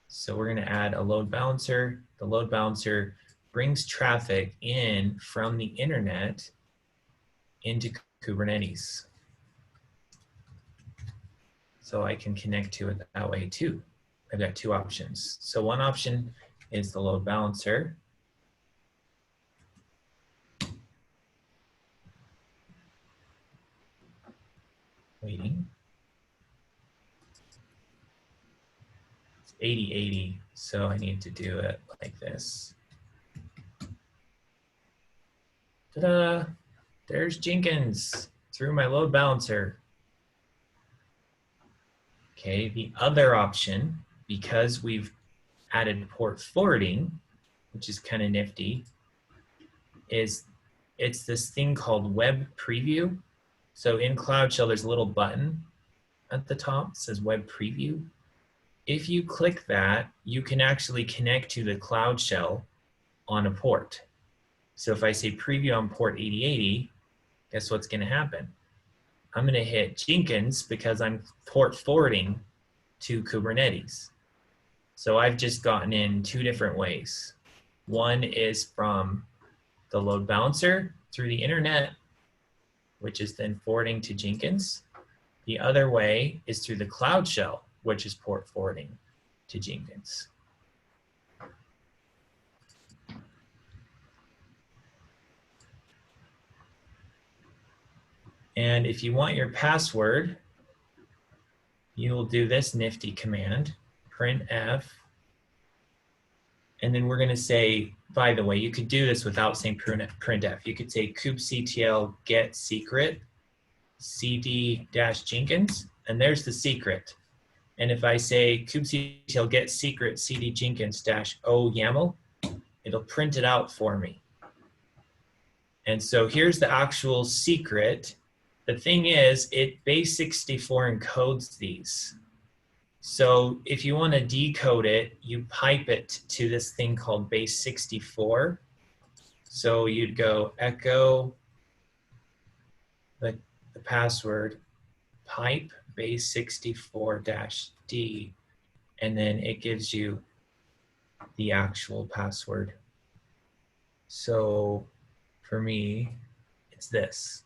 So we're going to add a load balancer. The load balancer brings traffic in from the internet into Kubernetes. So I can connect to it that way too. I've got two options. So one option is the load balancer. Waiting. It's 80/80, so I need to do it like this. Ta-da! There's Jenkins through my load balancer. Okay, the other option, because we've added port forwarding, which is kind of nifty, is it's this thing called web preview. So in Cloud Shell, there's a little button at the top that says web preview. If you click that, you can actually connect to the Cloud Shell on a port. So if I say preview on port 8080, guess what's going to happen? I'm going to hit Jenkins because I'm port forwarding to Kubernetes. So I've just gotten in two different ways. One is from the load balancer through the internet, which is then forwarding to Jenkins. The other way is through the Cloud Shell, which is port forwarding to Jenkins. And if you want your password, you will do this nifty command, printf. And then we're going to say, by the way, you could do this without saying printf. You could say kubectl get secret cd-jenkins, and there's the secret. And if I say kubectl get secret cd jenkins-o YAML, it'll print it out for me. And so here's the actual secret. The thing is, it base64 encodes these. So if you want to decode it, you pipe it to this thing called base64. So you'd go echo the password pipe base64-d, and then it gives you the actual password. So for me, it's this.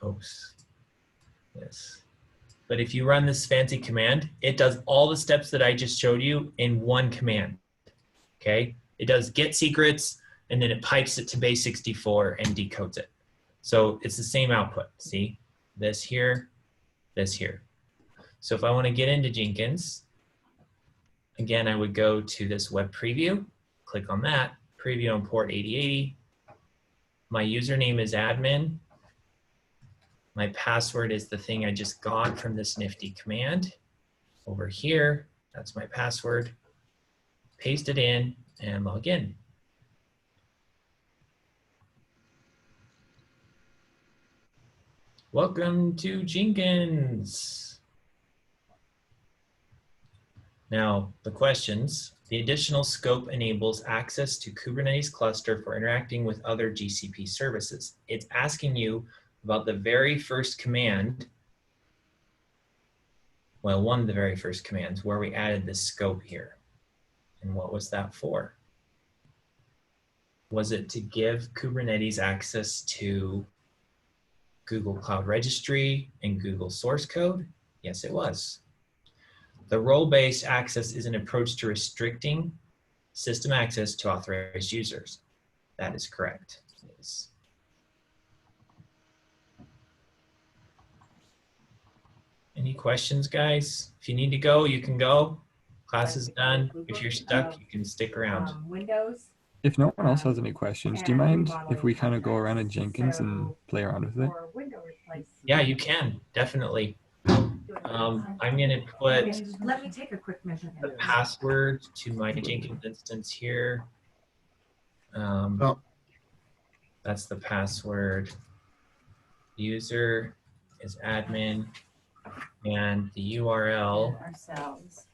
Oops, this. But if you run this fancy command, it does all the steps that I just showed you in one command, okay? It does get secrets, and then it pipes it to base64 and decodes it. So it's the same output, see? This here, this here. So if I want to get into Jenkins, again, I would go to this web preview, click on that, preview on port 8080. My username is admin. My password is the thing I just got from this nifty command. Over here, that's my password. Paste it in and log in. Welcome to Jenkins. Now, the questions. The additional scope enables access to Kubernetes cluster for interacting with other GCP services. It's asking you about the very first command, well, one of the very first commands where we added this scope here. And what was that for? Was it to give Kubernetes access to Google Cloud Registry and Google source code? Yes, it was. The role-based access is an approach to restricting system access to authorized users. That is correct. Yes. Any questions, guys? If you need to go, you can go. Class is done. If you're stuck, you can stick around. Windows. If no one else has any questions, do you mind if we kind of go around in Jenkins and play around with it? Yeah, you can, definitely. I'm going to put Let me take a quick measurement. the password to my Jenkins instance here. That's the password. user is admin, and the URL Ourselves.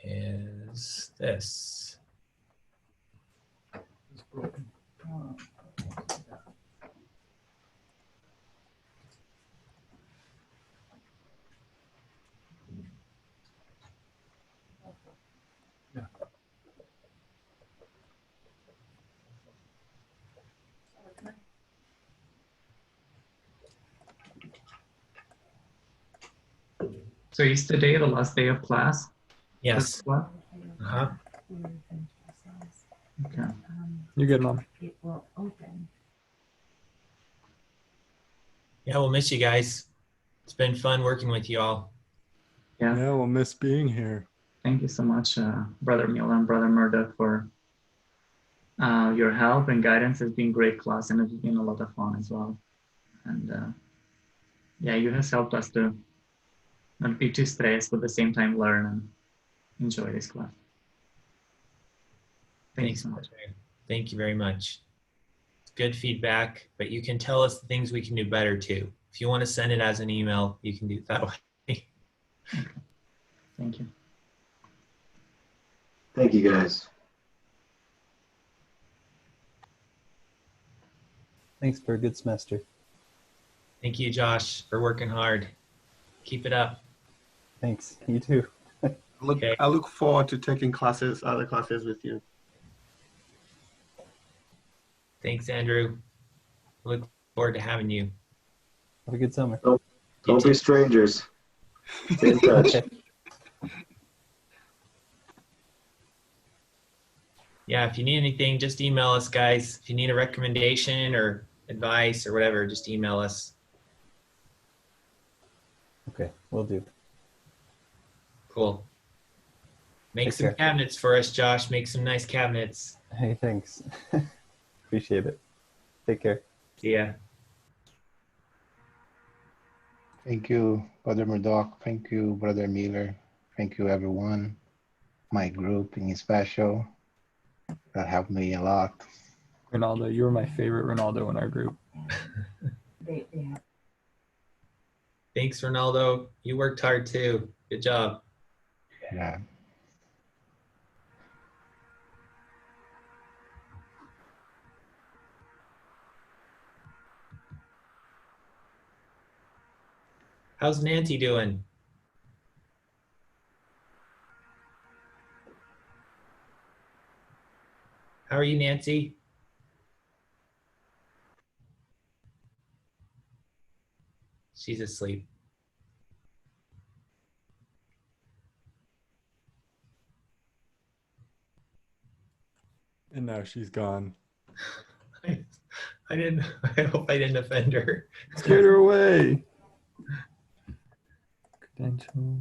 is this. Oh. So is today the last day of class? Yes. What? Uh-huh. Okay. You're good, Mom. It will open. Yeah, we'll miss you guys. It's been fun working with you all. Yeah. Yeah, we'll miss being here. Thank you so much, Brother Mule and Brother Murdoch, for your help and guidance. It's been great class, and it's been a lot of fun as well. And yeah, you has helped us to not be too stressed, but at the same time learn and enjoy this class. Thank you so much. Thank you very much. It's good feedback, but you can tell us the things we can do better too. If you want to send it as an email, you can do it that way. Okay. Thank you. Thank you, guys. Thanks for a good semester. Thank you, Josh, for working hard. Keep it up. Thanks. You too. Okay. I look forward to taking other classes with you. Thanks, Andrew. Look forward to having you. Have a good summer. Don't be strangers. Stay in touch. Yeah, if you need anything, just email us, guys. If you need a recommendation or advice or whatever, just email us. Okay, will do. Cool. Make Take some care. cabinets for us, Josh. Make some nice cabinets. Hey, thanks. Appreciate it. Take care. See ya. Thank you, Brother Murdoch. Thank you, Brother Miller. Thank you, everyone. My group in special. That helped me a lot. Ronaldo, you were my favorite Ronaldo in our group. They have. Thanks, Ronaldo. You worked hard too. Good job. Yeah. How's Nancy doing? How are you, Nancy? She's asleep. And now she's gone. I hope I didn't offend her. Scared her away. Credential.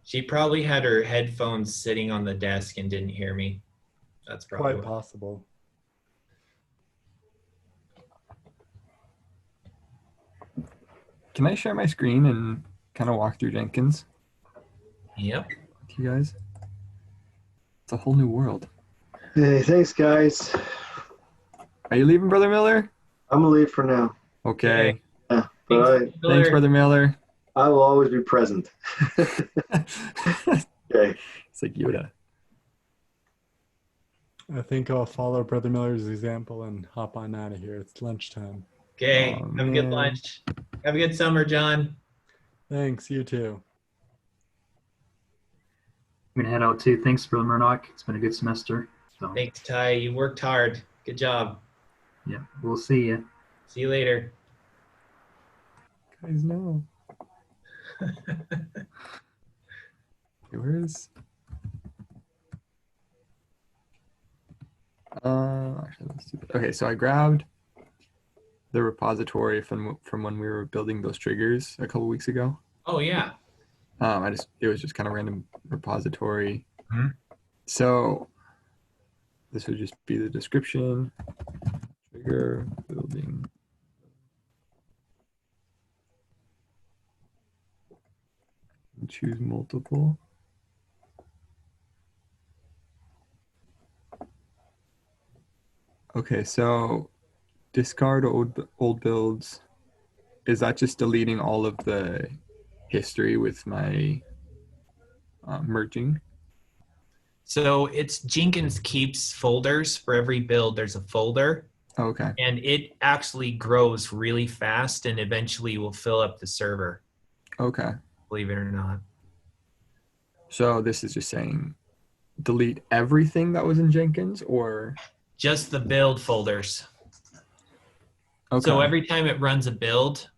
She probably had her headphones sitting on the desk and didn't hear me. That's probably Quite what. possible. Can I share my screen and kind of walk through Jenkins Yep. with you guys? It's a whole new world. Hey, thanks, guys. Are you leaving, Brother Miller? I'm gonna leave for now. Okay. Yeah, but Thanks, Brother Miller. I will always be present. Okay. It's like Yoda. I think I'll follow Brother Miller's example and hop on out of here. It's lunchtime. Okay. Oh, Have a good man. lunch. Have a good summer, John. Thanks, you too. I'm gonna head out too. Thanks, Brother Murdoch. It's been a good semester. So Thanks, Ty. You worked hard. Good job. yeah, we'll see you. See you later. Guys, no. Where is? Actually, let's do. Okay, so I grabbed the repository from when we were building those triggers a couple weeks ago. Oh yeah. It was just kind of random repository. Mhm. So this would just be the description, trigger, building. And choose multiple. Okay, so discard old builds. Is that just deleting all of the history with my merging? So it's Jenkins keeps folders for every build. There's a folder, Okay. and it actually grows really fast and eventually will fill up the server, Okay. believe it or not. So this is just saying delete everything that was in Jenkins, or Just the build folders. okay. So every time it runs a build,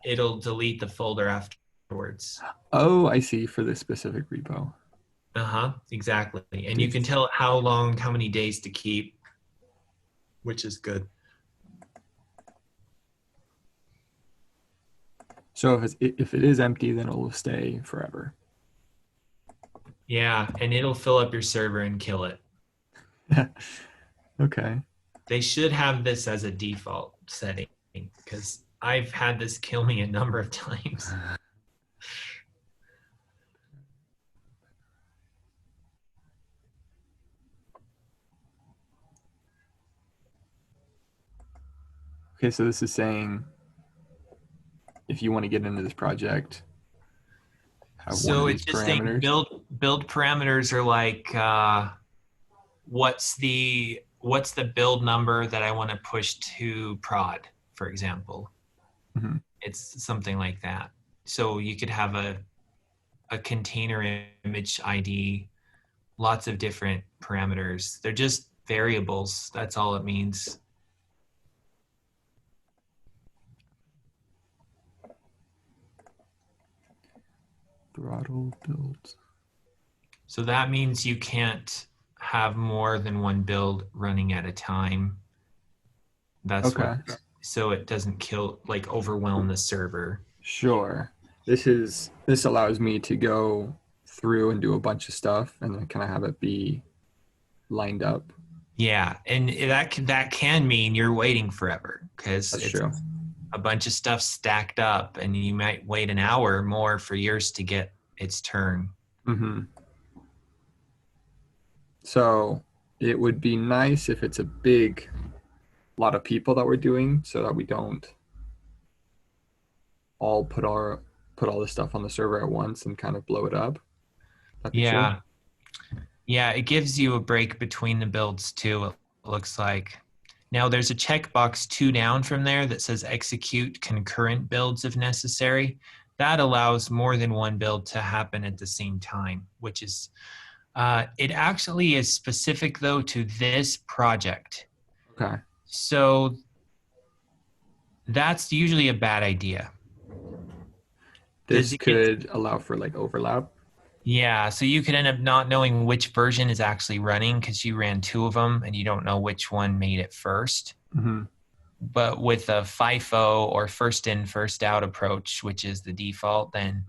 it'll delete the folder afterwards. Oh, I see, for this specific repo. Exactly. And you can tell it how long, how many days to keep, which is good. So if it is empty, then it will stay forever. Yeah, and it'll fill up your server and kill it. Okay. They should have this as a default setting because I've had this kill me a number of times. Okay, so this is saying if you want to get into this project, have one of these it's just saying parameters. build parameters are like what's the build number that I want to push to prod, for example. Mhm. It's something like that. So you could have a container image ID, lots of different parameters. They're just variables. That's all it means. Throttle builds. So that means you can't have more than one build running at a time. That's okay. So it doesn't overwhelm the server. Sure. This allows me to go through and do a bunch of stuff and then kind of have it be lined up. Yeah, and that can mean you're waiting forever because it's true. A bunch of stuff stacked up, and you might wait an hour or more for yours to get its turn. Mm-hmm. So it would be nice if it's a big lot of people that we're doing, so that we don't all put all the stuff on the server at once and kind of blow it up. That'd be true. Yeah, it gives you a break between the builds too, it looks like. Now there's a checkbox 2 down from there that says execute concurrent builds if necessary. That allows more than one build to happen at the same time, which is, it actually is specific though to this project. Okay. So that's usually a bad idea. This could allow for overlap. Yeah, so you could end up not knowing which version is actually running because you ran 2 of them and you don't know which one made it first. Mm-hmm. But with a FIFO or first in, first out approach, which is the default, then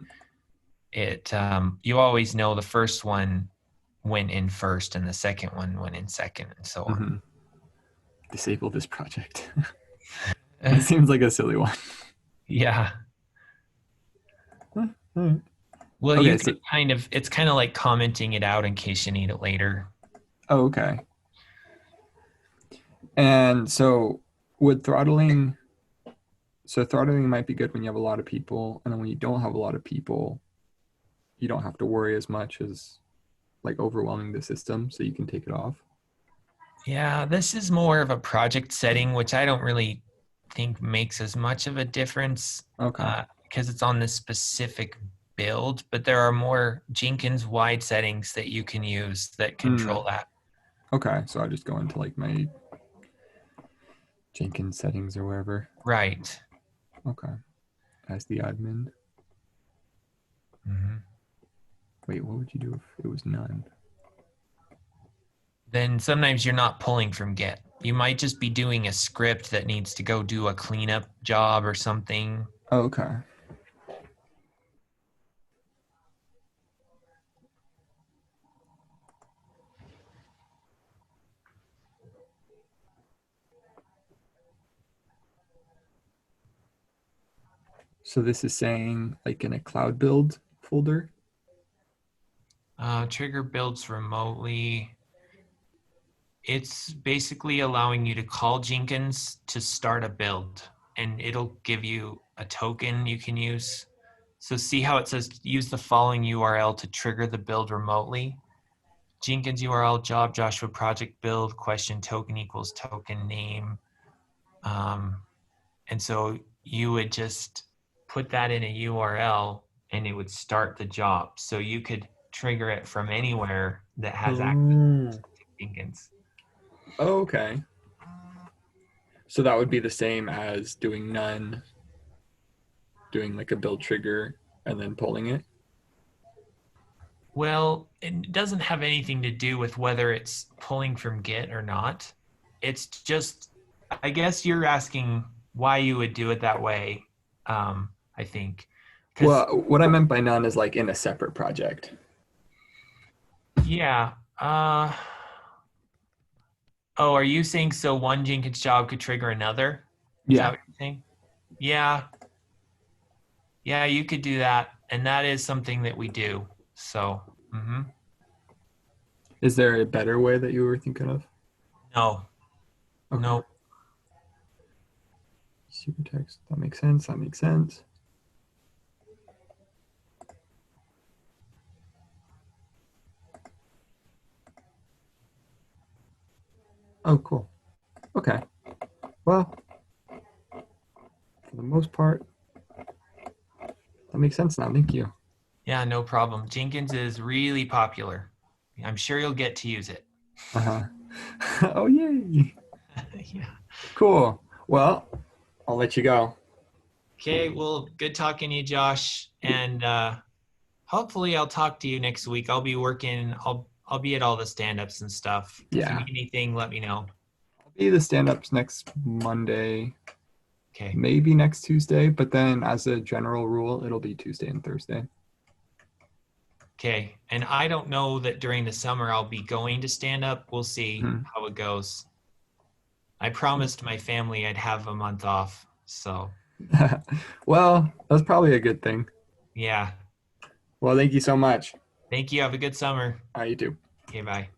you always know the first one went in first and the second one went in second and so on. Mm-hmm. Disable this project. It seems like a silly one. Yeah. Right. Well, okay, it's kind of like commenting it out in case you need it later. Oh, okay. And so throttling might be good when you have a lot of people, and then when you don't have a lot of people, you don't have to worry as much as overwhelming the system, so you can take it off. Yeah, this is more of a project setting, which I don't really think makes as much of a difference. Okay. Because it's on this specific build, but there are more Jenkins wide settings that you can use that control that. Okay, so I just go into my Jenkins settings or wherever. Right. Okay. As the admin. Mm-hmm. Wait, what would you do if it was none? Then sometimes you're not pulling from Git. You might just be doing a script that needs to go do a cleanup job or something. Oh, okay. So this is saying in a cloud build folder? Trigger builds remotely. It's basically allowing you to call Jenkins to start a build, and it'll give you a token you can use. So see how it says use the following URL to trigger the build remotely. Jenkins URL job Joshua project build question token equals token name. And so you would just put that in a URL and it would start the job. So you could trigger it from anywhere that has access to Jenkins. Oh, okay. So that would be the same as doing none, doing like a build trigger and then pulling it? Well, it doesn't have anything to do with whether it's pulling from Git or not. It's just, I guess you're asking why you would do it that way, I think. Well, what I meant by none is like in a separate project. Yeah. Oh, are you saying so one Jenkins job could trigger another? Is that what you're saying? Yeah. Yeah, you could do that. And that is something that we do. So, Is there a better way that you were thinking of? No. Okay. No. Super text. That makes sense. That makes sense. Oh, cool. Okay. Well, for the most part, that makes sense now. Thank you. Yeah, no problem. Jenkins is really popular. I'm sure you'll get to use it. Oh, yay. Yeah. Cool. Well, I'll let you go. Okay, well, good talking to you, Josh. And hopefully I'll talk to you next week. I'll be working, I'll be at all the stand-ups and stuff. Yeah. If you need anything, let me know. I'll be the stand-ups next Monday. Okay. Maybe next Tuesday, but then as a general rule, it'll be Tuesday and Thursday. Okay. And I don't know that during the summer I'll be going to stand up. We'll see how it goes. I promised my family I'd have a month off. So. Well, that's probably a good thing. Yeah. Well, thank you so much. Thank you. Have a good summer. You too. Okay, bye.